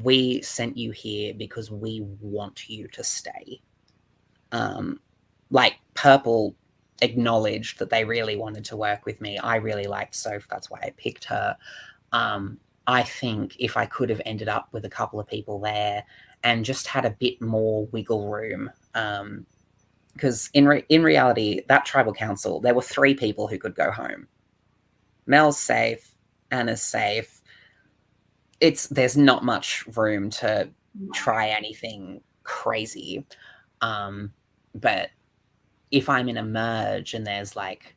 we sent you here because we want you to stay. Like, Purple acknowledged that they really wanted to work with me. I really liked Soph. That's why I picked her. I think if I could have ended up with a couple of people there and just had a bit more wiggle room, because in reality, that tribal council, there were 3 people who could go home. Mel's safe, Anna's safe. There's not much room to try anything crazy. But if I'm in a merge and there's like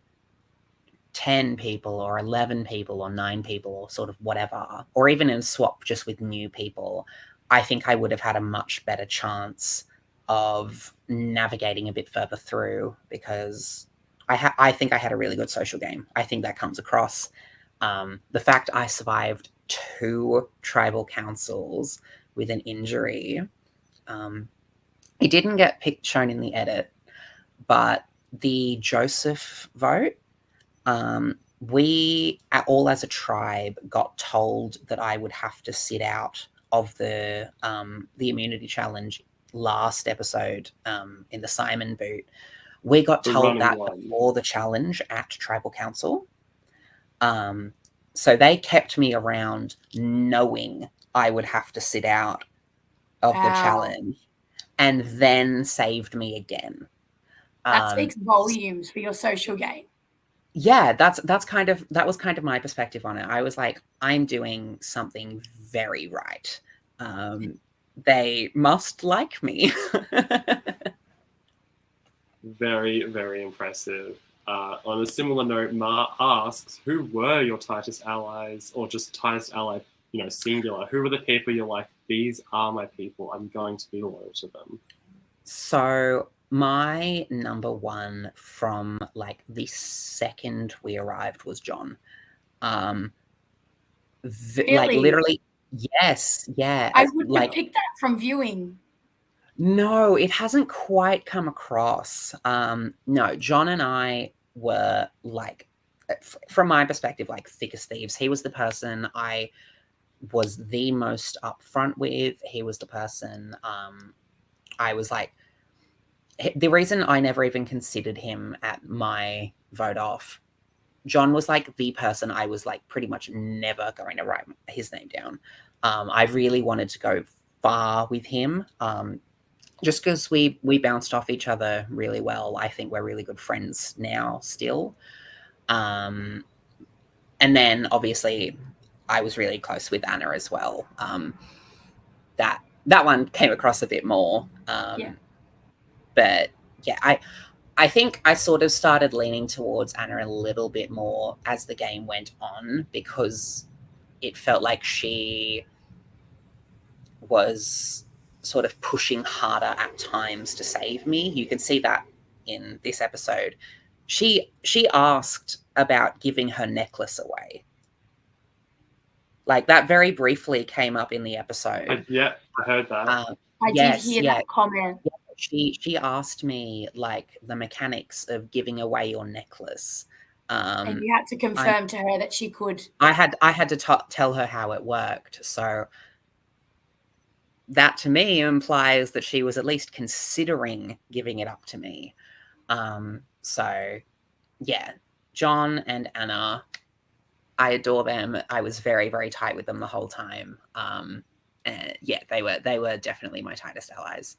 10 people or 11 people or 9 people or sort of whatever, or even in a swap just with new people, I think I would have had a much better chance of navigating a bit further through, because I think I had a really good social game. I think that comes across. The fact I survived 2 tribal councils with an injury, it didn't get shown in the edit, but the Joseph vote, we all as a tribe got told that I would have to sit out of the immunity challenge last episode, in the Simon boot. We got told that before the challenge at Tribal Council. So they kept me around knowing I would have to sit out of the challenge, and then saved me again. That speaks volumes for your social game. Yeah, that was kind of my perspective on it. I was like, I'm doing something very right. They must like me. Very, very impressive. On a similar note, Ma asks, who were your tightest allies, or just tightest ally, singular? Who were the people you're like, these are my people, I'm going to be loyal to them? So my number one from like the second we arrived was John. Really? Like literally, yes, yeah. I would have picked that from viewing. No, it hasn't quite come across. No, John and I were like, from my perspective, like thick as thieves. He was the person I was the most upfront with. He was the person I was like, the reason I never even considered him at my vote off, John was like the person I was like pretty much never going to write his name down. I really wanted to go far with him, just because we bounced off each other really well. I think we're really good friends now still. And then obviously I was really close with Anna as well. That one came across a bit more. Yeah. But yeah, I think I sort of started leaning towards Anna a little bit more as the game went on, because it felt like she was sort of pushing harder at times to save me. You can see that in this episode. She asked about giving her necklace away. Like, that very briefly came up in the episode. Yeah, I heard that. I did hear that comment. Yeah, she asked me like the mechanics of giving away your necklace. And you had to confirm to her that she could. I had to tell her how it worked. So that to me implies that she was at least considering giving it up to me. So yeah, John and Anna, I adore them. I was very, very tight with them the whole time. And yeah, they were definitely my tightest allies.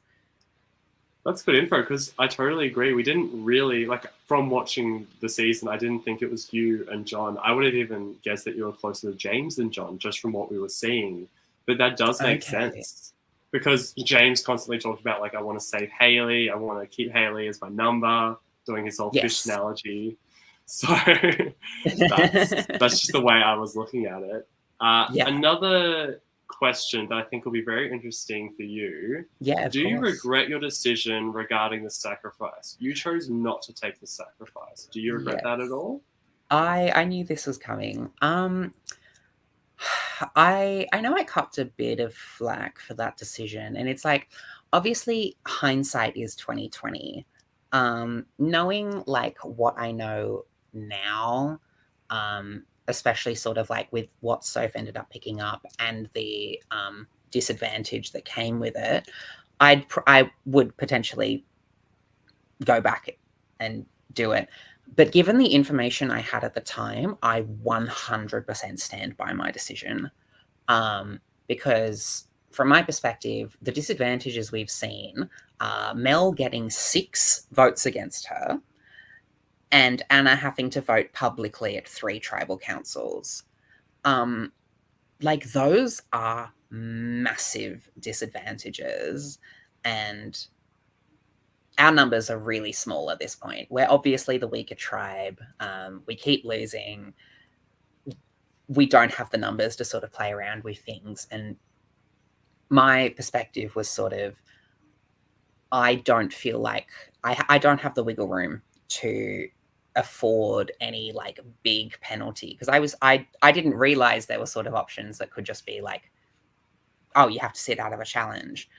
That's good info, because I totally agree. We didn't really, like, from watching the season, I didn't think it was you and John. I would have even guessed that you were closer to James than John, just from what we were seeing. But that does make sense, because James constantly talked about, like, I want to save Haley, I want to keep Haley as my number, doing his whole fish analogy. So that's just the way I was looking at it. Another question that I think will be very interesting for you. Yeah, do you regret your decision regarding the sacrifice? You chose not to take the sacrifice. Do you regret that at all? I knew this was coming. I know I copped a bit of flack for that decision, and it's like, obviously hindsight is 2020. Knowing like what I know now, especially sort of like with what Soph ended up picking up and the disadvantage that came with it, I would potentially go back and do it. But given the information I had at the time, I 100% stand by my decision. Because from my perspective, the disadvantages we've seen are Mel getting 6 votes against her and Anna having to vote publicly at 3 tribal councils. Like, those are massive disadvantages, and our numbers are really small at this point. We're obviously the weaker tribe. We keep losing. We don't have the numbers to sort of play around with things. And my perspective was sort of, I don't feel like I don't have the wiggle room to afford any like big penalty, because I didn't realize there were sort of options that could just be like, oh, you have to sit out of a challenge.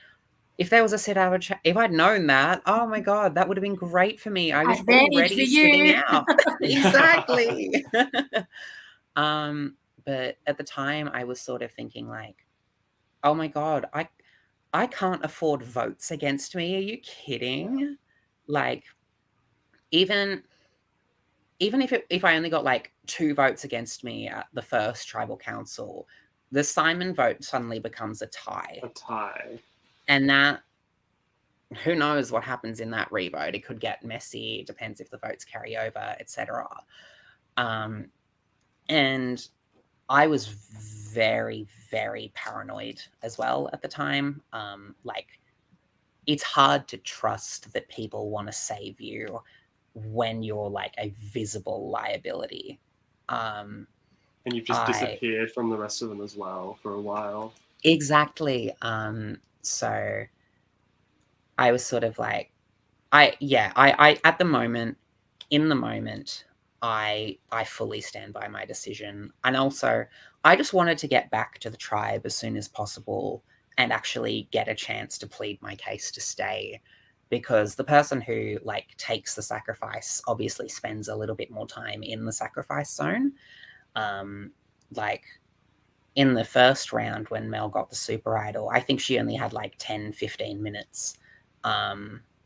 If there was a sit out of if I'd known that, oh my god, that would have been great for me. I was already sitting out. Exactly. But at the time I was sort of thinking like, oh my god, I can't afford votes against me. Are you kidding? Like, even if I only got like 2 votes against me at the first tribal council, the Simon vote suddenly becomes a tie. A tie. And that, who knows what happens in that revote? It could get messy. It depends if the votes carry over, etc. And I was very, very paranoid as well at the time. Like, it's hard to trust that people want to save you when you're like a visible liability. And you've just disappeared from the rest of them as well for a while. Exactly. So I was sort of like, I at the moment, in the moment, I fully stand by my decision. And also, I just wanted to get back to the tribe as soon as possible and actually get a chance to plead my case to stay, because the person who like takes the sacrifice obviously spends a little bit more time in the sacrifice zone. Like, in the first round when Mel got the super idol, I think she only had like 10-15 minutes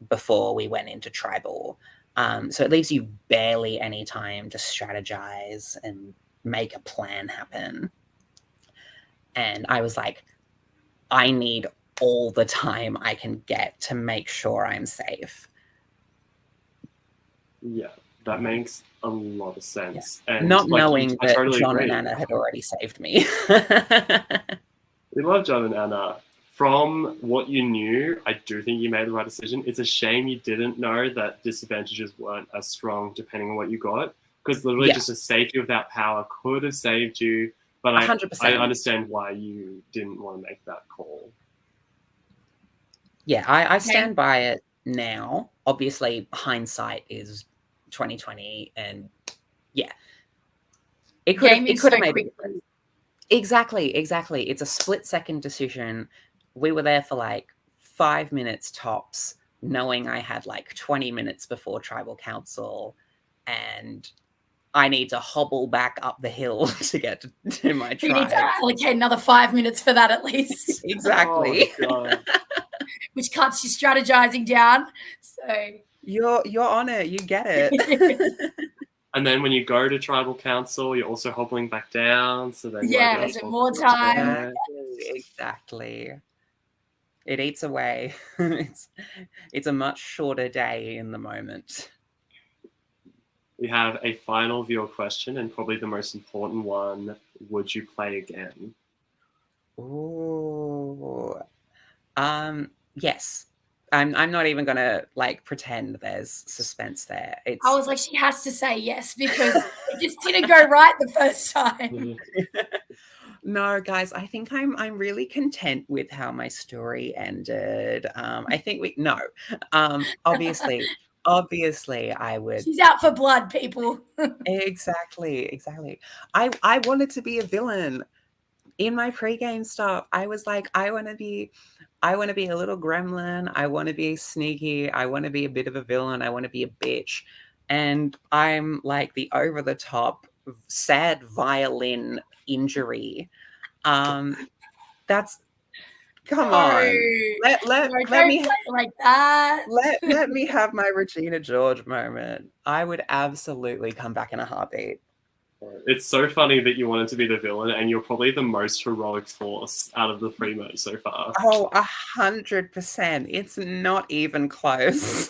before we went into tribal. So it leaves you barely any time to strategize and make a plan happen. And I was like, I need all the time I can get to make sure I'm safe. Yeah, that makes a lot of sense. Yeah. And not like, knowing that totally John agree. and Anna had already saved me. We love John and Anna. From what you knew, I do think you made the right decision. It's a shame you didn't know that disadvantages weren't as strong depending on what you got, because literally just a safety without power could have saved you. But I 100%. understand why you didn't want to make that call. Yeah, I stand by it now. Obviously, hindsight is 2020, and yeah, it could have made a difference. Exactly. It's a split-second decision. We were there for like 5 minutes tops, knowing I had like 20 minutes before tribal council, and I need to hobble back up the hill to get to my tribe. You need to allocate another 5 minutes for that at least. Exactly. Oh, Which cuts your strategizing down. So you're on it. You get it. And then when you go to tribal council, you're also hobbling back down. So then is it more time? Exactly. It eats away. It's a much shorter day in the moment. We have a final viewer question, and probably the most important one. Would you play again? Ooh. Yes. I'm not even gonna like pretend there's suspense there. I was like, she has to say yes, because it just didn't go right the first time. No, guys, I think I'm really content with how my story ended. I think obviously I would. She's out for blood, people. Exactly. I wanted to be a villain. in my pregame stuff, I was like, I want to be a little gremlin. I want to be sneaky. I want to be a bit of a villain. I want to be a bitch. And I'm like the over the top sad violin injury. That's come on. Let No, me don't play like that. let me have my Regina George moment. I would absolutely come back in a heartbeat. It's so funny that you wanted to be the villain, and you're probably the most heroic force out of the three modes so far. Oh, 100%. It's not even close.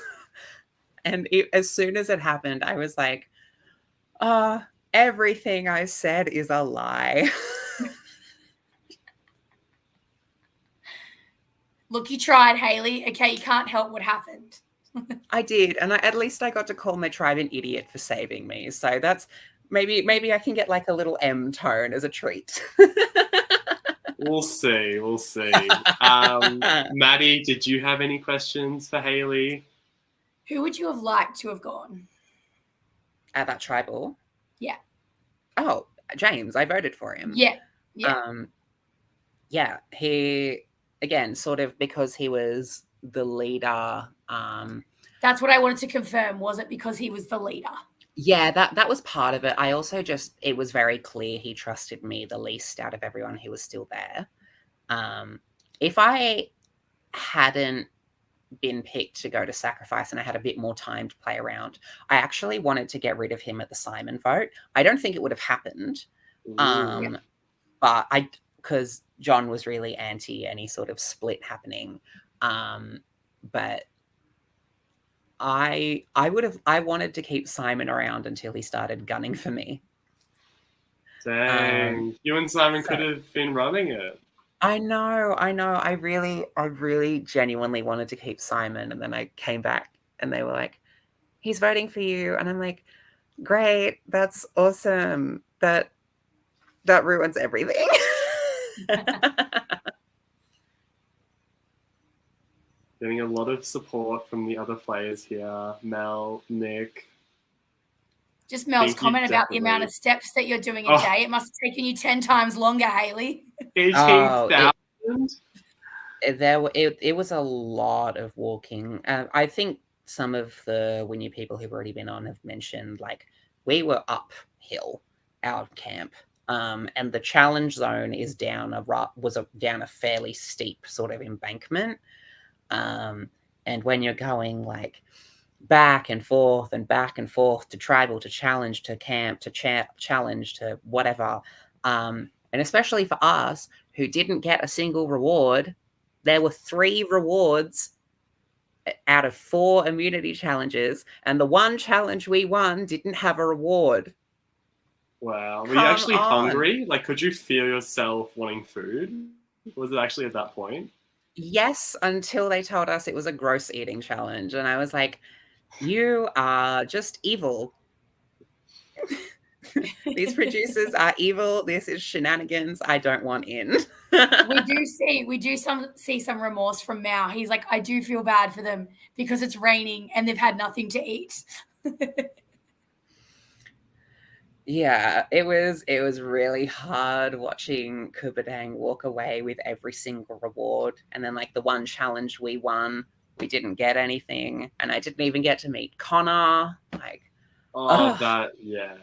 And as soon as it happened, I was like, everything I said is a lie. Look, you tried, Hayley. Okay, you can't help what happened. I did, and at least I got to call my tribe an idiot for saving me. So that's maybe I can get like a little M tone as a treat. We'll see. Maddie, did you have any questions for Hayley? Who would you have liked to have gone? At that tribal? Yeah. Oh, James. I voted for him. Yeah. Yeah, he, again, sort of because he was the leader. That's what I wanted to confirm. Was it because he was the leader? Yeah, that was part of it. I also it was very clear he trusted me the least out of everyone who was still there. If I hadn't been picked to go to sacrifice and I had a bit more time to play around, I actually wanted to get rid of him at the Simon vote. I don't think it would have happened. But because John was really anti any sort of split happening. But I wanted to keep Simon around until he started gunning for me. Dang, you and Simon could have been running it. I know. I really genuinely wanted to keep Simon, and then I came back and they were like, he's voting for you. And I'm like, great, that's awesome. That ruins everything. Getting a lot of support from the other players here. Mel, Nick. Just Mel's comment about the amount of steps that you're doing a day. It must have taken you 10 times longer, Hayley. 18,000? It was a lot of walking. I think some of the Wynyard people who've already been on have mentioned, like, we were uphill, our camp. And the challenge zone is down a fairly steep sort of embankment. And when you're going like back and forth to tribal, to challenge, to camp, to challenge, to whatever, and especially for us who didn't get a single reward, there were 3 rewards out of 4 immunity challenges, and the one challenge we won didn't have a reward. Wow. Were you actually hungry? Like, could you feel yourself wanting food? Was it actually at that point? Yes, until they told us it was a gross eating challenge. And I was like, you are just evil. These producers are evil. This is shenanigans. I don't want in. we do see some remorse from Mao. He's like, I do feel bad for them because it's raining and they've had nothing to eat. Yeah, it was really hard watching Kubadang walk away with every single reward. And then like the one challenge we won, we didn't get anything. And I didn't even get to meet Connor. Like, yeah.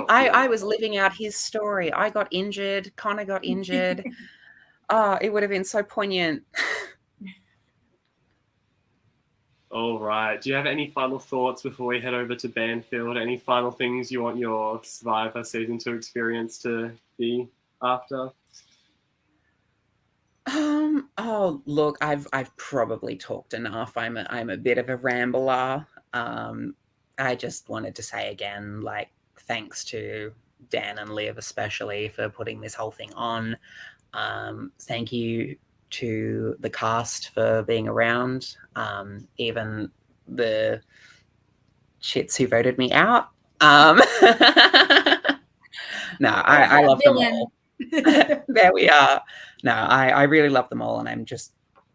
I was living out his story. I got injured. Connor got injured. It would have been so poignant. All right. Do you have any final thoughts before we head over to Banfield? Any final things you want your Survivor Season 2 experience to be after? Oh, look, I've probably talked enough. I'm a bit of a rambler. I just wanted to say again, like, thanks to Dan and Liv especially for putting this whole thing on. Thank you to the cast for being around, even the shits who voted me out. No, I love them all. There we are. No, I really love them all, and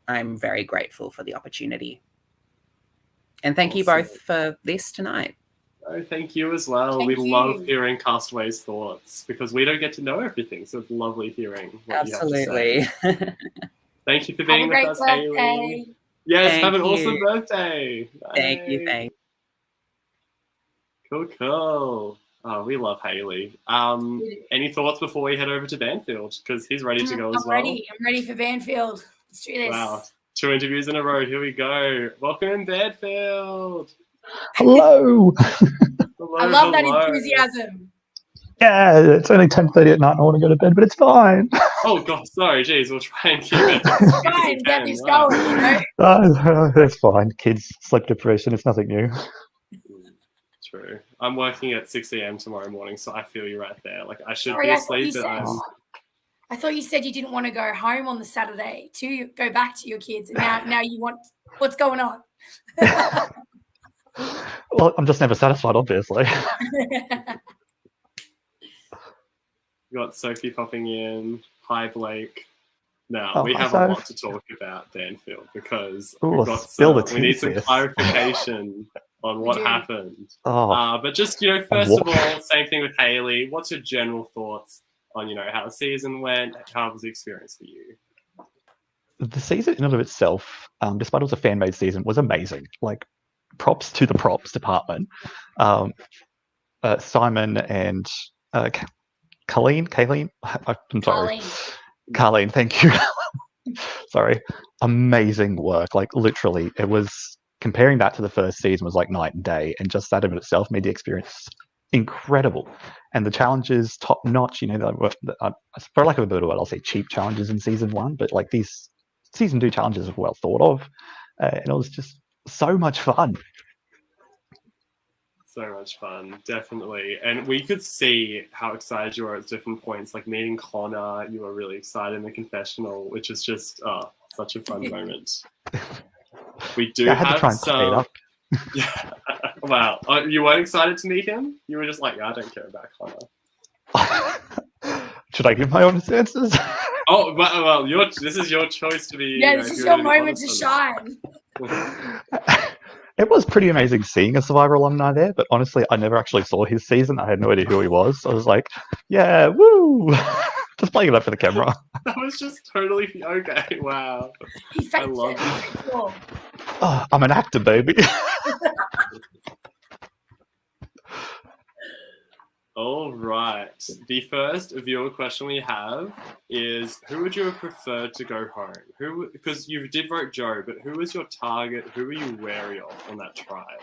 I'm very grateful for the opportunity. And thank you both for this tonight. Oh, thank you as well. Thank We love you. hearing Castaway's thoughts because we don't get to know everything. So it's lovely hearing what you have to Absolutely. say. Thank you for Have being a with great us, birthday. Hayley. Yes, Thank have an you. awesome birthday. Thank you. Bye. Thank Cool. Oh, we love Hayley. Any thoughts before we head over to Banfield? Because he's ready to go as well. I'm ready for Banfield. Let's do this. Wow. 2 interviews in a row. Here we go. Welcome in Banfield. Hello. I love that enthusiasm. Yeah, it's only 10:30 at night and I want to go to bed, but it's fine. Oh, God, sorry. Geez, we'll try and keep it. as quick as Try we and get can. this Wow. going, you know? It's fine. Kids, sleep deprivation, it's nothing new. True. I'm working at 6 a.m. tomorrow morning, so I feel you right there. Like, I should Sorry, be I thought asleep, you but said- I thought you said you didn't want to go home on the Saturday to go back to your kids, and now you want. What's going on? Well, I'm just never satisfied, obviously. We got Sophie popping in. Hi, Blake. Now, Oh, we hi, have a lot Soph. to talk about Banfield because Ooh, we've got spill the we need tea, some sis. clarification on what do. happened. Oh, But just, first of all, same thing with Hayley. What's your general thoughts on, how the season went? How was the experience for you? the season in and of itself, despite it was a fan-made season, was amazing. Like, props to the props department. Simon and Colleen, I'm sorry. Carleen, thank you. Sorry. Amazing work. Like, literally, it was comparing that to the first season was like night and day, and just that in itself made the experience incredible. And the challenges top notch. For lack of a better word, I'll say cheap challenges in season 1, but like these season 2 challenges were well thought of, and it was just so much fun. So much fun, definitely. And we could see how excited you were at different points, like meeting Connor. You were really excited in the confessional, which is just such a fun moment. We do I had have to try and some. it up. Yeah. Wow. You weren't excited to meet him? You were just like, yeah, I don't care about Connor. Should I give my honest answers? Oh, well, this is your choice to be. Yeah, this is your moment to shine. It was pretty amazing seeing a Survivor alumni there, but honestly, I never actually saw his season. I had no idea who he was. I was like, yeah, woo! Just playing it up for the camera. That was just totally okay. Wow. He faked I love it. it. He faked it all. Oh, I'm an actor, baby. All right. The first viewer question we have is, who would you have preferred to go home? Because you did vote Joe, but who was your target? Who were you wary of on that tribe?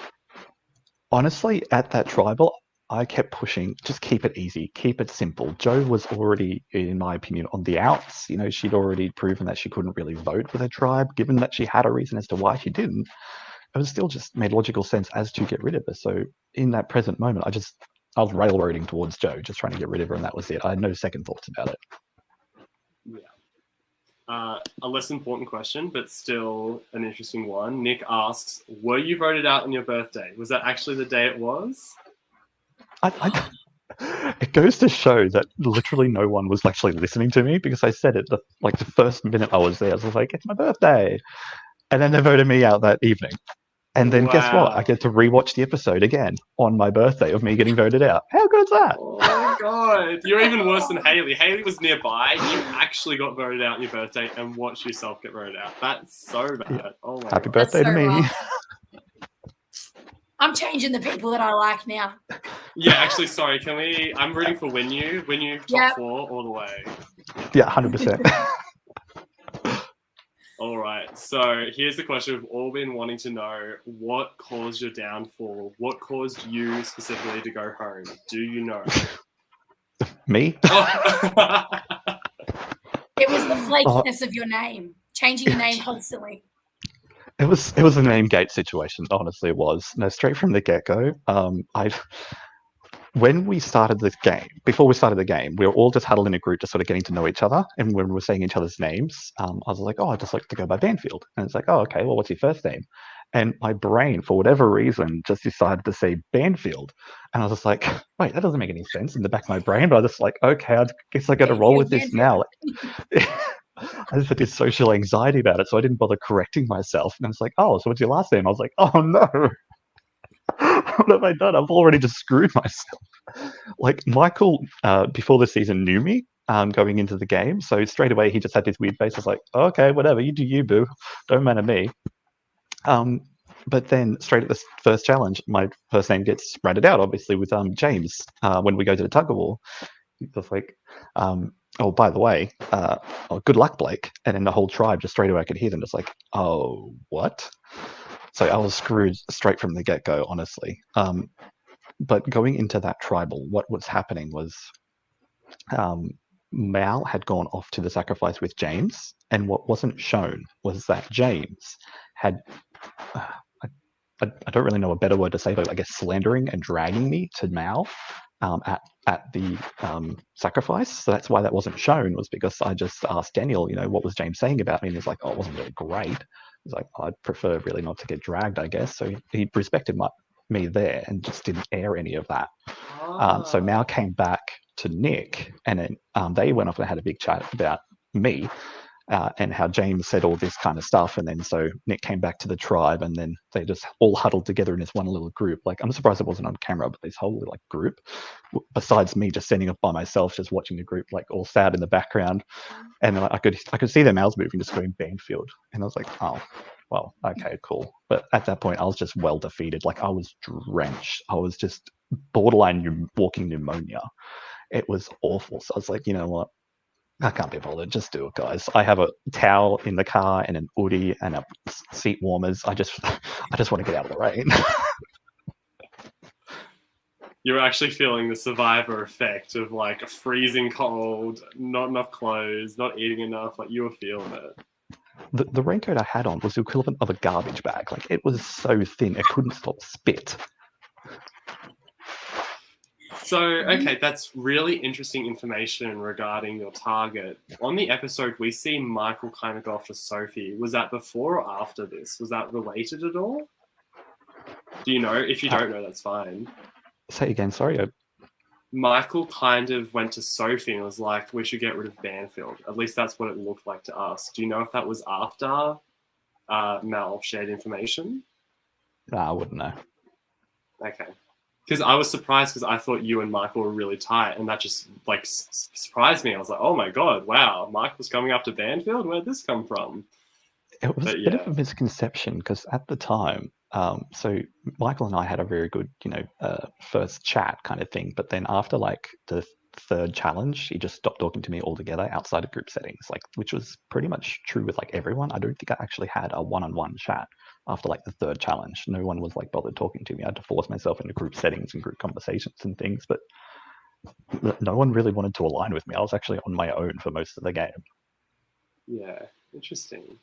Honestly, at that tribal, I kept pushing, just keep it easy, keep it simple. Joe was already, in my opinion, on the outs. She'd already proven that she couldn't really vote for the tribe, given that she had a reason as to why she didn't. It was still just made logical sense as to get rid of her. So in that present moment, I was railroading towards Joe, just trying to get rid of her, and that was it. I had no second thoughts about it. Yeah. A less important question, but still an interesting one. Nick asks, were you voted out on your birthday? Was that actually the day it was? It goes to show that literally no one was actually listening to me, because I said it the first minute I was there. I was like, it's my birthday. And then they voted me out that evening. And then guess what? I get to rewatch the episode again on my birthday of me getting voted out. How good is that? Oh my god. You're even worse than Hayley. Hayley was nearby. You actually got voted out on your birthday and watched yourself get voted out. That's so bad. Yeah. Oh my Happy god. birthday to me. rough. I'm changing the people that I like now. Yeah, actually, sorry. I'm rooting for Win You top 4 all the way. Yeah, 100%. All right. So here's the question we've all been wanting to know. What caused your downfall? What caused you specifically to go home? Do you know? Me? Oh. It was the flakiness of your name. Changing your name constantly. It was a name gate situation. Honestly, it was. No, straight from the get-go. When we started this game, before we started the game, we were all just huddled in a group, just sort of getting to know each other. And when we were saying each other's names, I was like, "Oh, I just like to go by Banfield." And it's like, "Oh, okay. Well, what's your first name?" And my brain, for whatever reason, just decided to say Banfield. And I was just like, "Wait, that doesn't make any sense in the back of my brain." But I was just like, "Okay, I guess I got to roll with this now." I just had this social anxiety about it, so I didn't bother correcting myself. And it's like, "Oh, so what's your last name?" I was like, "Oh no." what have I done? I've already just screwed myself. Like Michael, before the season knew me going into the game, so straight away he just had this weird face. I was like, okay, whatever, you do you, boo. Don't matter me. But then straight at the first challenge, my first name gets ratted out, obviously, with James when we go to the tug of war. He was like, oh, by the way, oh, good luck, Blake. And then the whole tribe, just straight away, I could hear them just like, oh, what? So I was screwed straight from the get-go, honestly. But going into that tribal, what was happening was Mal had gone off to the sacrifice with James, and what wasn't shown was that James had... I don't really know a better word to say, but I guess slandering and dragging me to Mal at the sacrifice. So that's why that wasn't shown, was because I just asked Daniel, what was James saying about me? And he's like, oh, it wasn't really great. He's like, I'd prefer really not to get dragged, I guess. So he respected me there and just didn't air any of that. So Mal came back to Nick, and then they went off and had a big chat about me. And how James said all this kind of stuff. And then so Nick came back to the tribe, and then they just all huddled together in this one little group. Like, I'm surprised it wasn't on camera, but this whole like group, besides me just standing up by myself, just watching the group, like all sad in the background. And then I could see their mouths moving, just going Banfield. And I was like, oh, well, okay, cool. But at that point, I was just well defeated. Like, I was drenched. I was just borderline walking pneumonia. It was awful. So I was like, you know what? I can't be bothered. Just do it, guys. I have a towel in the car and an hoodie and a seat warmers. I just want to get out of the rain. You're actually feeling the Survivor effect of like a freezing cold, not enough clothes, not eating enough. Like, you were feeling it. The raincoat I had on was the equivalent of a garbage bag. Like, it was so thin, it couldn't stop spit. So, okay, that's really interesting information regarding your target. On the episode, we see Michael kind of go off to Sophie. Was that before or after this? Was that related at all? Do you know? If you don't know, that's fine. Say again, sorry. Michael kind of went to Sophie and was like, we should get rid of Banfield. At least that's what it looked like to us. Do you know if that was after Mal shared information? I wouldn't know. Okay. Because I was surprised, because I thought you and Michael were really tight, and that just like surprised me. I was like, oh my god, wow, Michael's coming after Banfield? Where'd this come from? It was a bit of a misconception, because at the time, so Michael and I had a very good, first chat kind of thing. But then after like the third challenge, he just stopped talking to me altogether outside of group settings, like, which was pretty much true with like everyone. I don't think I actually had a one-on-one chat after like the third challenge. No one was like bothered talking to me. I had to force myself into group settings and group conversations and things, but no one really wanted to align with me. I was actually on my own for most of the game. Yeah, interesting.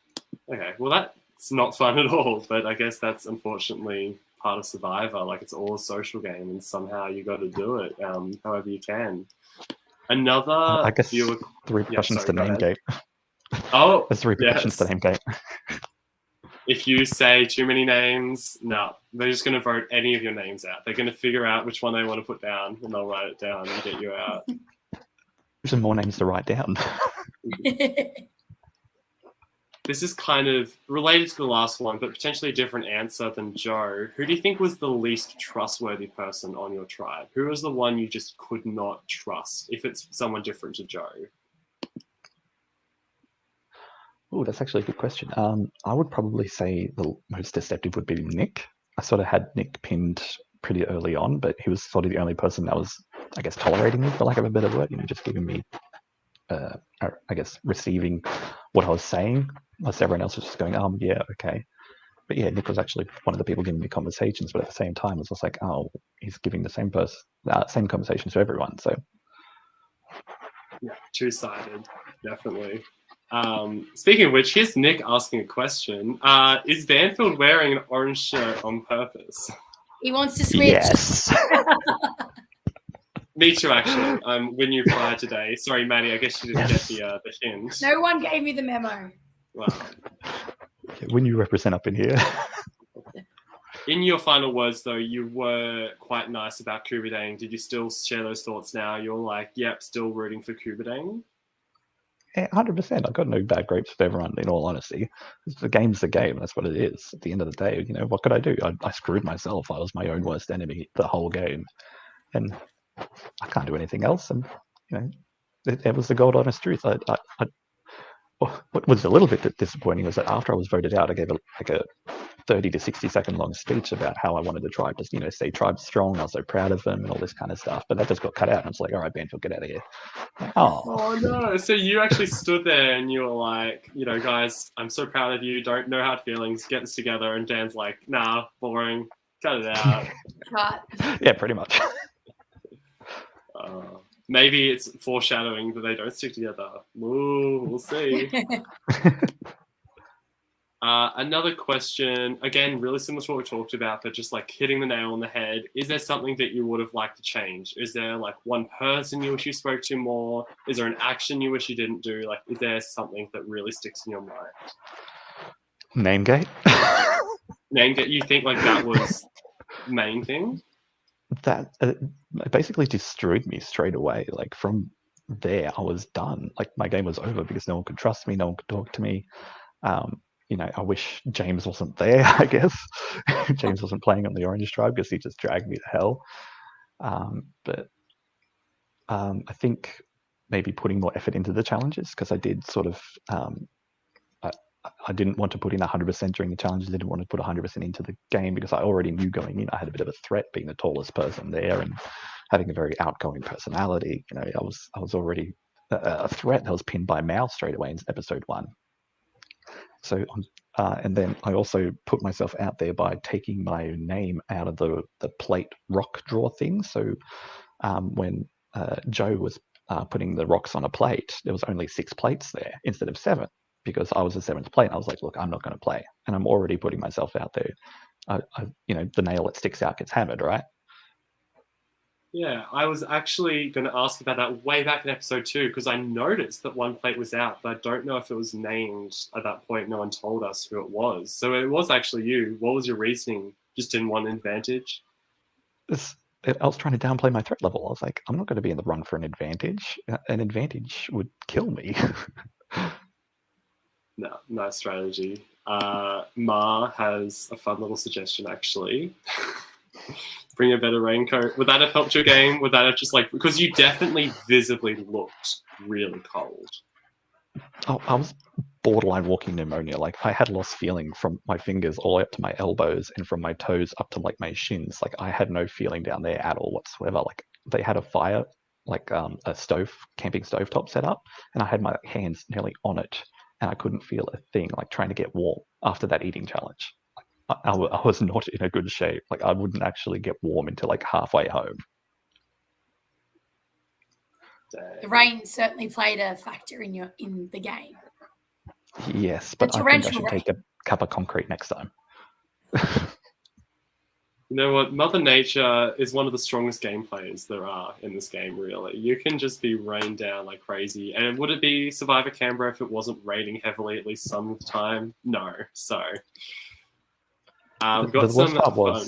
Okay, well, that's not fun at all, but I guess that's unfortunately part of Survivor. Like, it's all a social game, and somehow you got to do it however you can. Another I guess the repercussions to name gate. Oh, there's the repercussions to name gate. If you say too many names, no, they're just going to vote any of your names out. They're going to figure out which one they want to put down, and they'll write it down and get you out. There's more names to write down. This is kind of related to the last one, but potentially a different answer than Joe. Who do you think was the least trustworthy person on your tribe? Who was the one you just could not trust, if it's someone different to Joe? Oh, that's actually a good question. I would probably say the most deceptive would be Nick. I sort of had Nick pinned pretty early on, but he was sort of the only person that was, I guess, tolerating me, for lack of a better word, just giving me, I guess, receiving what I was saying, whilst everyone else was just going, yeah, okay. But yeah, Nick was actually one of the people giving me conversations, but at the same time, it was just like, oh, he's giving the same conversations to everyone, so. Yeah, two-sided, definitely. Speaking of which, here's Nick asking a question. Is Banfield wearing an orange shirt on purpose? He wants to switch. Yes. Me too, actually. When you replied today. Sorry, Maddie, I guess you didn't get the hint. No one gave me the memo. Wow. When you represent up in here. In your final words, though, you were quite nice about Kubadang. Did you still share those thoughts now? You're like, yep, still rooting for Kubadang? 100%. I've got no bad grapes with everyone, in all honesty. The game's the game. That's what it is. At the end of the day, what could I do? I screwed myself. I was my own worst enemy the whole game. And I can't do anything else. And, it was the gold honest truth. What was a little bit disappointing was that after I was voted out, I gave a 30 to 60 second long speech about how I wanted the tribe to, stay tribe strong. I was so proud of them and all this kind of stuff. But that just got cut out. And it's like, all right, Banfield, get out of here. Like, oh no. So you actually stood there and you were like, guys, I'm so proud of you. Don't know hard feelings. Get this together. And Dan's like, nah, boring. Cut it out. Cut. Yeah, pretty much. Maybe it's foreshadowing that they don't stick together. Ooh, we'll see. Another question, again, really similar to what we talked about, but just like hitting the nail on the head. Is there something that you would have liked to change? Is there like one person you wish you spoke to more? Is there an action you wish you didn't do? Like, is there something that really sticks in your mind? Namegate. Namegate, you think like that was the main thing? That basically destroyed me straight away. Like from there, I was done. Like my game was over because no one could trust me, no one could talk to me. I wish James wasn't there. I guess James wasn't playing on the Orange Tribe because he just dragged me to hell. But I think maybe putting more effort into the challenges, because I did sort of. I didn't want to put in 100% during the challenges. I didn't want to put 100% into the game because I already knew going in I had a bit of a threat being the tallest person there and having a very outgoing personality. I was already a threat that was pinned by Mal straight away in episode 1. So, and then I also put myself out there by taking my name out of the plate rock draw thing. So when Joe was putting the rocks on a plate, there was only 6 plates there instead of 7. Because I was the 7th plate, and I was like, look, I'm not going to play. And I'm already putting myself out there. The nail that sticks out gets hammered, right? Yeah, I was actually going to ask about that way back in episode 2, because I noticed that 1 plate was out, but I don't know if it was named at that point. No one told us who it was. So it was actually you. What was your reasoning? Just didn't want an advantage? I was trying to downplay my threat level. I was like, I'm not going to be in the run for an advantage. An advantage would kill me. No, nice strategy. Ma has a fun little suggestion, actually. Bring a better raincoat. Would that have helped your game? Would that have just because you definitely visibly looked really cold. Oh, I was borderline walking pneumonia. Like I had lost feeling from my fingers all the way up to my elbows and from my toes up to like my shins. Like I had no feeling down there at all whatsoever. Like they had a fire, like a camping stove top set up, and I had my hands nearly on it. And I couldn't feel a thing, like trying to get warm after that eating challenge. I was not in a good shape. Like I wouldn't actually get warm until like halfway home. The rain certainly played a factor in the game. Yes, but I think I should take a cup of concrete next time. You know what? Mother Nature is one of the strongest game players there are in this game, really. You can just be rained down like crazy. And would it be Survivor Canberra if it wasn't raining heavily at least some of the time? No. So, we've got some fun.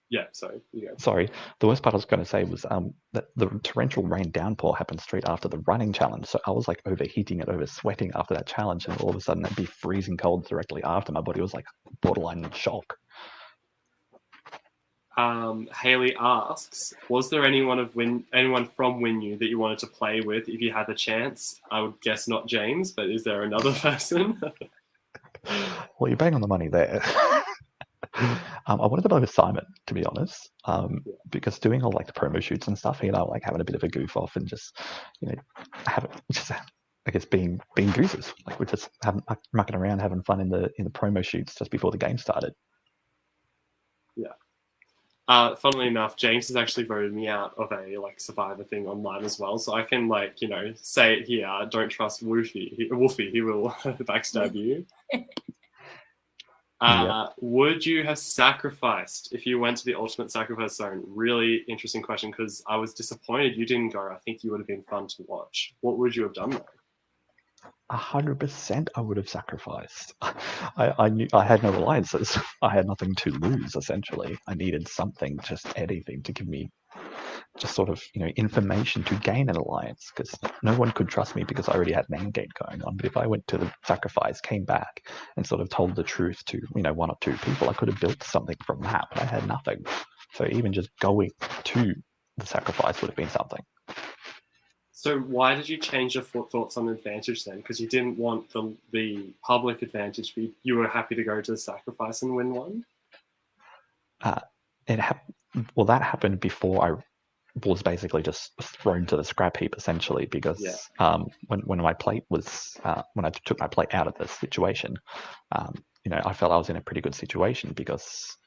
Yeah, sorry. You go. Sorry. The worst part I was going to say was that the torrential rain downpour happened straight after the running challenge. So I was like overheating and over-sweating after that challenge. And all of a sudden it'd be freezing cold directly after. My body was like borderline in shock. Haley asks, was there anyone from Winu that you wanted to play with if you had the chance? I would guess not James, but is there another person? Well, you're bang on the money there. I wanted to play with Simon, to be honest, because doing all like the promo shoots and stuff, like having a bit of a goof off and just, I guess being gooses, like we're just mucking around, having fun in the promo shoots just before the game started. Yeah. Funnily enough, James has actually voted me out of a Survivor thing online as well, so I can say it here. Don't trust Wolfie. He will backstab you. Would you have sacrificed if you went to the ultimate sacrifice zone? Really interesting question, because I was disappointed you didn't go. I think you would have been fun to watch. What would you have done though? 100% I would have sacrificed. I knew I had no alliances. I had nothing to lose, essentially. I needed something, just anything, to give me just sort of, information to gain an alliance, because no one could trust me because I already had an end game going on. But if I went to the sacrifice, came back, and sort of told the truth to, one or two people, I could have built something from that, but I had nothing. So even just going to the sacrifice would have been something. So why did you change your thoughts on advantage then? Because you didn't want the public advantage, but you were happy to go to the sacrifice and win one? That happened before I was basically just thrown to the scrap heap, essentially, because when my plate was when I took my plate out of the situation, I felt I was in a pretty good situation because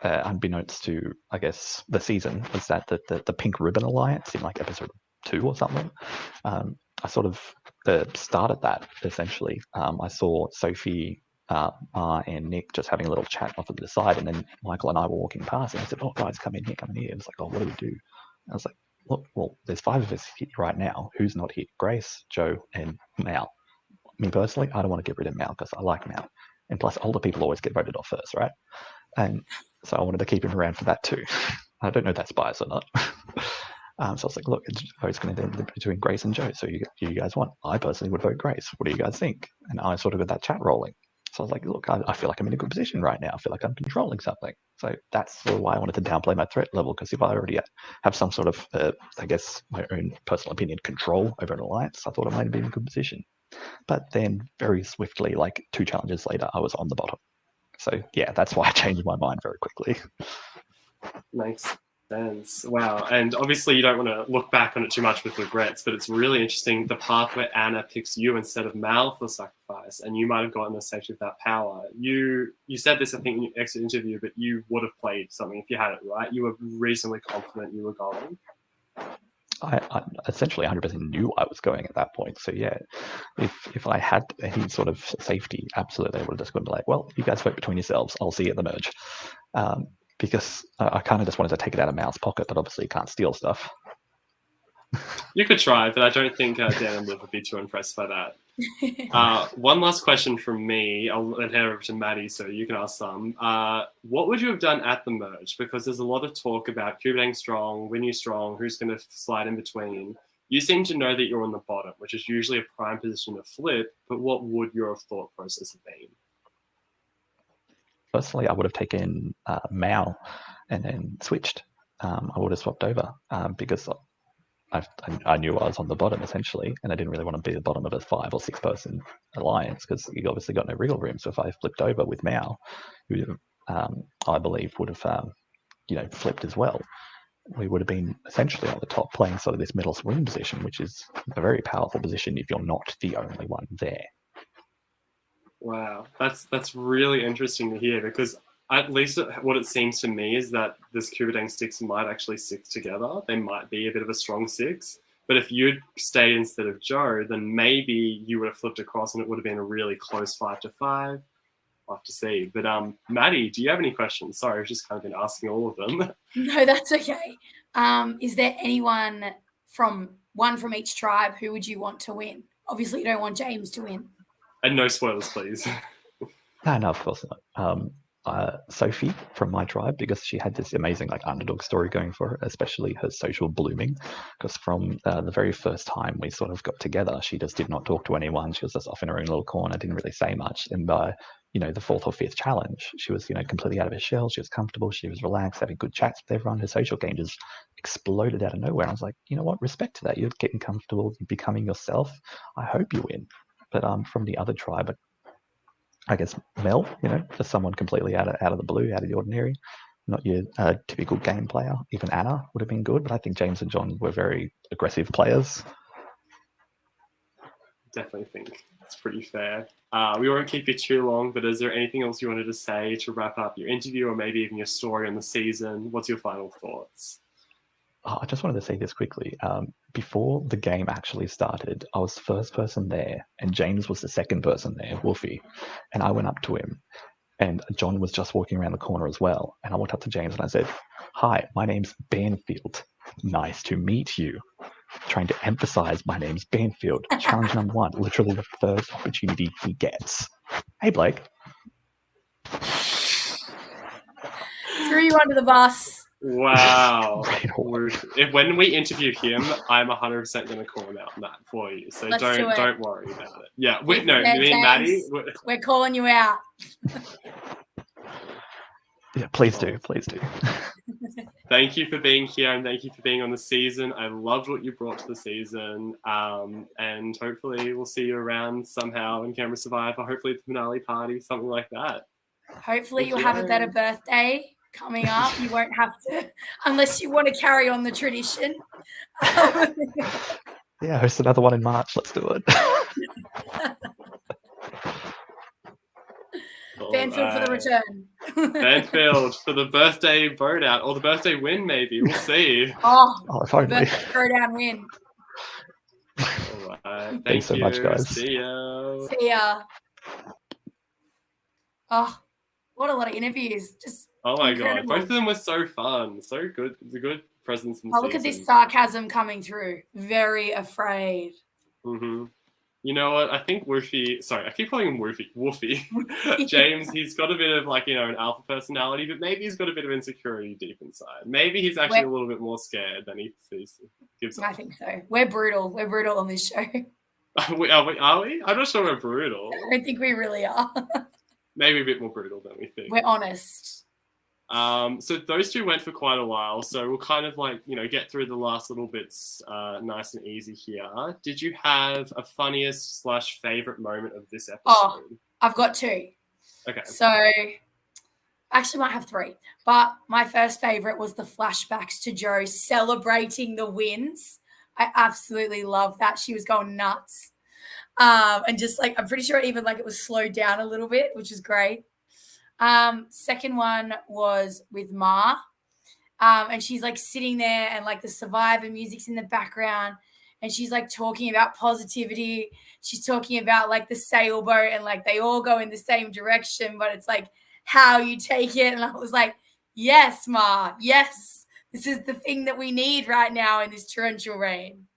unbeknownst to, I guess, the season, was that the Pink Ribbon Alliance in like episode 2 or something. I sort of started that, essentially. I saw Sophie, and Nick just having a little chat off to the side, and then Michael and I were walking past, and I said, "Oh, guys, come in here, come in here." It's like, "Oh, what do we do?" I was like, "Look, well, there's 5 of us here right now. Who's not here? Grace, Joe, and Mal. Me personally, I don't want to get rid of Mal because I like Mal, and plus, older people always get voted off first, right?" And so I wanted to keep him around for that too. I don't know if that's bias or not. So I was like, "Look, it's going to be between Grace and Joe. So you guys want? I personally would vote Grace. What do you guys think?" And I sort of got that chat rolling. So I was like, "Look, I feel like I'm in a good position right now. I feel like I'm controlling something." So that's sort of why I wanted to downplay my threat level, because if I already have some sort of, I guess, my own personal opinion, control over an alliance, I thought I might be in a good position. But then very swiftly, like 2 challenges later, I was on the bottom. So yeah, that's why I changed my mind very quickly. Makes sense. Wow. And obviously you don't want to look back on it too much with regrets, but it's really interesting the path where Anna picks you instead of Mal for sacrifice, and you might have gotten the safety of that power. You said this, I think, in your exit interview, but you would have played something if you had it right. You were reasonably confident you were going. I essentially 100% knew I was going at that point. So yeah, if I had any sort of safety, absolutely, I would have just gone like, "Well, you guys vote between yourselves. I'll see you at the merge." Because I kind of just wanted to take it out of Mal's pocket, but obviously you can't steal stuff. You could try, but I don't think Dan and Liv would be too impressed by that. One last question from me. I'll then hand over to Maddie so you can ask some. What would you have done at the merge? Because there's a lot of talk about Kubang strong, Winnie strong, who's going to slide in between. You seem to know that you're on the bottom, which is usually a prime position to flip, but what would your thought process have been? Personally, I would have taken Mal and then switched. I would have swapped over because I knew I was on the bottom, essentially, and I didn't really want to be the bottom of a 5 or 6 person alliance because you obviously got no wriggle room. So if I flipped over with Mal, who I believe would have flipped as well, we would have been essentially on the top, playing sort of this middle swing position, which is a very powerful position if you're not the only one there. Wow, that's really interesting to hear, because at least what it seems to me is that this Kubang sticks might actually stick together. They might be a bit of a strong 6. But if you'd stayed instead of Joe, then maybe you would have flipped across and it would have been a really close 5-5. I'll have to see. But Maddie, do you have any questions? Sorry, I've just kind of been asking all of them. No, that's okay. Is there anyone from each tribe who would you want to win? Obviously, you don't want James to win. And no spoilers, please. No, of course not. Sophie from my tribe, because she had this amazing underdog story going for her, especially her social blooming. Because from the very first time we sort of got together, she just did not talk to anyone. She was just off in her own little corner, didn't really say much. And by the 4th or 5th challenge, she was completely out of her shell. She was comfortable. She was relaxed, having good chats with everyone. Her social game just exploded out of nowhere. And I was like, you know what? Respect to that. You're getting comfortable. You're becoming yourself. I hope you win. But from the other tribe, I guess Mel, just someone completely out of the blue, out of the ordinary, not your typical game player. Even Anna would have been good, but I think James and John were very aggressive players. Definitely think it's pretty fair. We won't keep you too long, but is there anything else you wanted to say to wrap up your interview, or maybe even your story on the season? What's your final thoughts? I just wanted to say this quickly. Before the game actually started, I was the first person there, and James was the second person there, Wolfie. And I went up to him, and John was just walking around the corner as well. And I went up to James and I said, "Hi, my name's Banfield. Nice to meet you." Trying to emphasize my name's Banfield. Challenge number 1, literally the first opportunity he gets. Hey, Blake. Threw you under the bus. Wow. Right away. When we interview him, I'm 100% going to call him out on that for you. So Let's do it. don't worry about it. Yeah. Keep it there, Me and Maddie. we're calling you out. Yeah, please do. Please do. Thank you for being here and thank you for being on the season. I loved what you brought to the season. And hopefully we'll see you around somehow in Canberra Survivor, hopefully at the finale party, something like that. Hopefully you'll have a better birthday coming up. You won't have to, unless you want to carry on the tradition. Yeah, host another one in March. Let's do it. Banfield for the return. Banfield for the birthday vote out or the birthday win, maybe. We'll see. If only. Birthday throwdown win. All right. Thanks so much, guys. See ya. See ya. Oh, what a lot of interviews. Just oh my incredible. God. Both of them were so fun. So good. It's a good presence in the look at this sarcasm coming through. Very afraid. Mm-hmm. You know what? I think Woofy, sorry, I keep calling him Woofy. James, he's got a bit of like, an alpha personality, but maybe he's got a bit of insecurity deep inside. Maybe he's actually a little bit more scared than he gives I think so. We're brutal. We're brutal on this show. Are we? I'm not sure we're brutal. I don't think we really are. Maybe a bit more brutal than we think. We're honest. So those two went for quite a while. So we'll kind of get through the last little bits nice and easy here. Did you have a funniest / favorite moment of this episode? Oh, I've got two. Okay. So I actually might have three. But my first favorite was the flashbacks to Joe celebrating the wins. I absolutely love that. She was going nuts. And just I'm pretty sure even it was slowed down a little bit, which is great. Second one was with Ma, and she's sitting there and the Survivor music's in the background and she's talking about positivity. She's talking about the sailboat and they all go in the same direction, but it's how you take it. And I was yes, Ma, yes, this is the thing that we need right now in this torrential rain.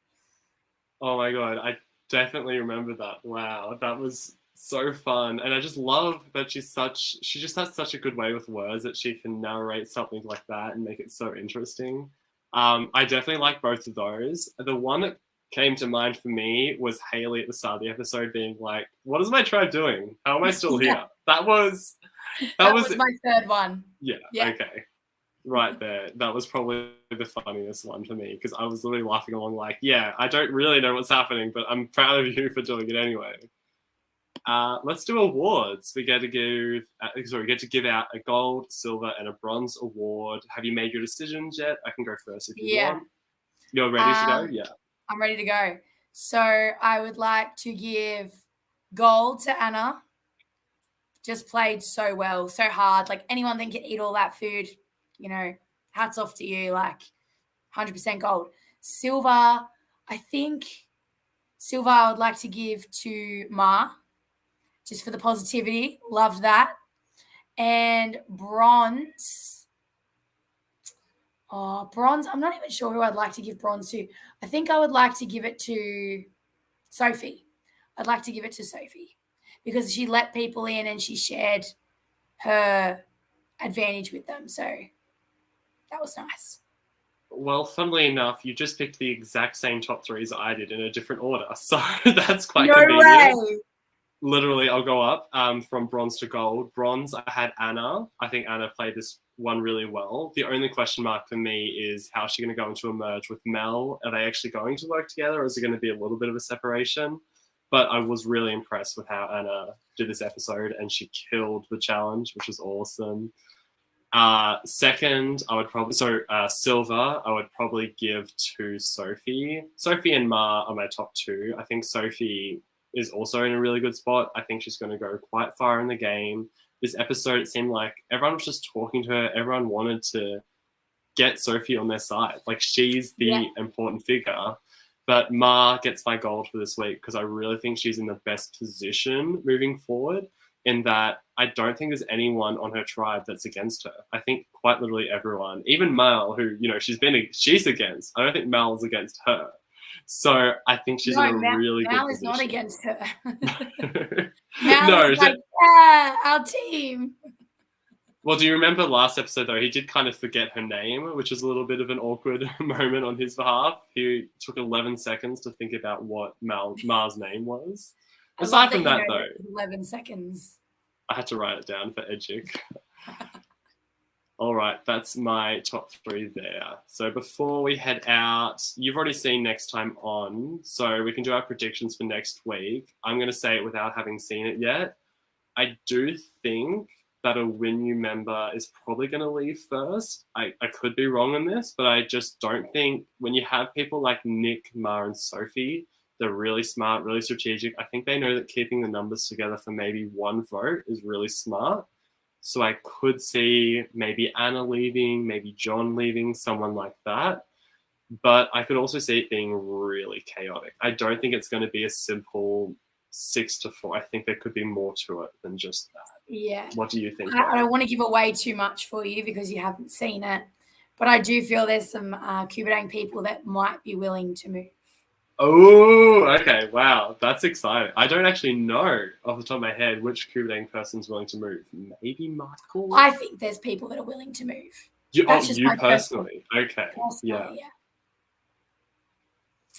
Oh my God, I definitely remember that. Wow, that was so fun. And I just love that she just has such a good way with words that she can narrate something like that and make it so interesting. I definitely like both of those. The one that came to mind for me was Haley at the start of the episode being what is my tribe doing? How am I still here? That was my third one. Yeah. Okay. Right there. That was probably the funniest one for me because I was literally laughing along I don't really know what's happening, but I'm proud of you for doing it anyway. Let's do awards. We get to give out a gold, silver, and a bronze award. Have you made your decisions yet? I can go first if you want. You're ready to go? Yeah. I'm ready to go. So I would like to give gold to Anna. Just played so well, so hard. Anyone that can eat all that food, hats off to you. 100% gold. Silver, I think silver I would like to give to Ma. Just for the positivity. Loved that. And bronze. Bronze. I'm not even sure who I'd like to give bronze to. I think I would like to give it to Sophie. I'd like to give it to Sophie because she let people in and she shared her advantage with them. So that was nice. Well, funnily enough, you just picked the exact same top threes I did in a different order. So that's quite convenient. Way. Literally, I'll go up from bronze to gold. Bronze, I had Anna. I think Anna played this one really well. The only question mark for me is how is she going to go into a merge with Mel? Are they actually going to work together or is it going to be a little bit of a separation? But I was really impressed with how Anna did this episode and she killed the challenge, which was awesome. Second, I would probably, silver, I would probably give to Sophie. Sophie and Ma are my top two. I think Sophie is also in a really good spot. I think she's going to go quite far in the game. This episode, it seemed like everyone was just talking to her. Everyone wanted to get Sophie on their side. She's the important figure. But Ma gets my gold for this week because I really think she's in the best position moving forward in that I don't think there's anyone on her tribe that's against her. I think quite literally everyone, even Mel, who, she's against. I don't think Mel's against her. So I think she's in a really good position. Mal is not against her. No, our team. Well, do you remember last episode, though? He did kind of forget her name, which is a little bit of an awkward moment on his behalf. He took 11 seconds to think about what Mar's name was. Aside from that, though. 11 seconds. I had to write it down for Edgic. All right, that's my top 3 there. So before we head out, you've already seen Next Time On, so we can do our predictions for next week. I'm going to say it without having seen it yet. I do think that a Win You member is probably going to leave first. I could be wrong on this, but I just don't think when you have people like Nick, Mar, and Sophie, they're really smart, really strategic. I think they know that keeping the numbers together for maybe 1 vote is really smart. So I could see maybe Anna leaving, maybe John leaving, someone like that. But I could also see it being really chaotic. I don't think it's going to be a simple 6-4. I think there could be more to it than just that. Yeah. What do you think? I don't want to give away too much for you because you haven't seen it. But I do feel there's some Kubadang people that might be willing to move. Oh, okay. Wow. That's exciting. I don't actually know off the top of my head which Kubadang person's willing to move. Maybe Michael? I think there's people that are willing to move. You personally? Okay. Yeah.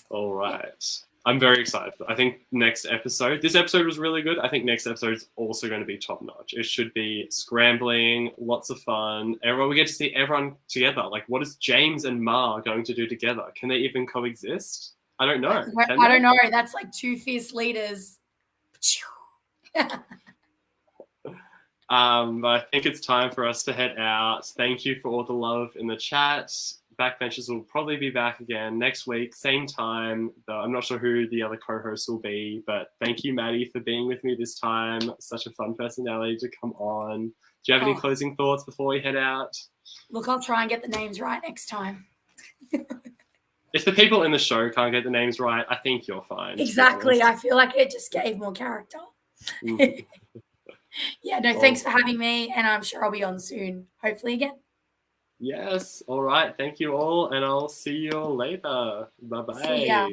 All right. I'm very excited. I think this episode was really good. I think next episode is also going to be top notch. It should be scrambling, lots of fun. We get to see everyone together. Like, what is James and Mar going to do together? Can they even coexist? I don't know. I don't know. That's like 2 fierce leaders. I think it's time for us to head out. Thank you for all the love in the chat. Backbenchers will probably be back again next week, same time. Though I'm not sure who the other co-hosts will be, but thank you, Maddie, for being with me this time. Such a fun personality to come on. Do you have any closing thoughts before we head out? Look, I'll try and get the names right next time. If the people in the show can't get the names right, I think you're fine. Exactly. I feel like it just gave more character. Yeah, no, thanks for having me, and I'm sure I'll be on soon, hopefully again. Yes. All right. Thank you all, and I'll see you all later. Bye-bye. See ya.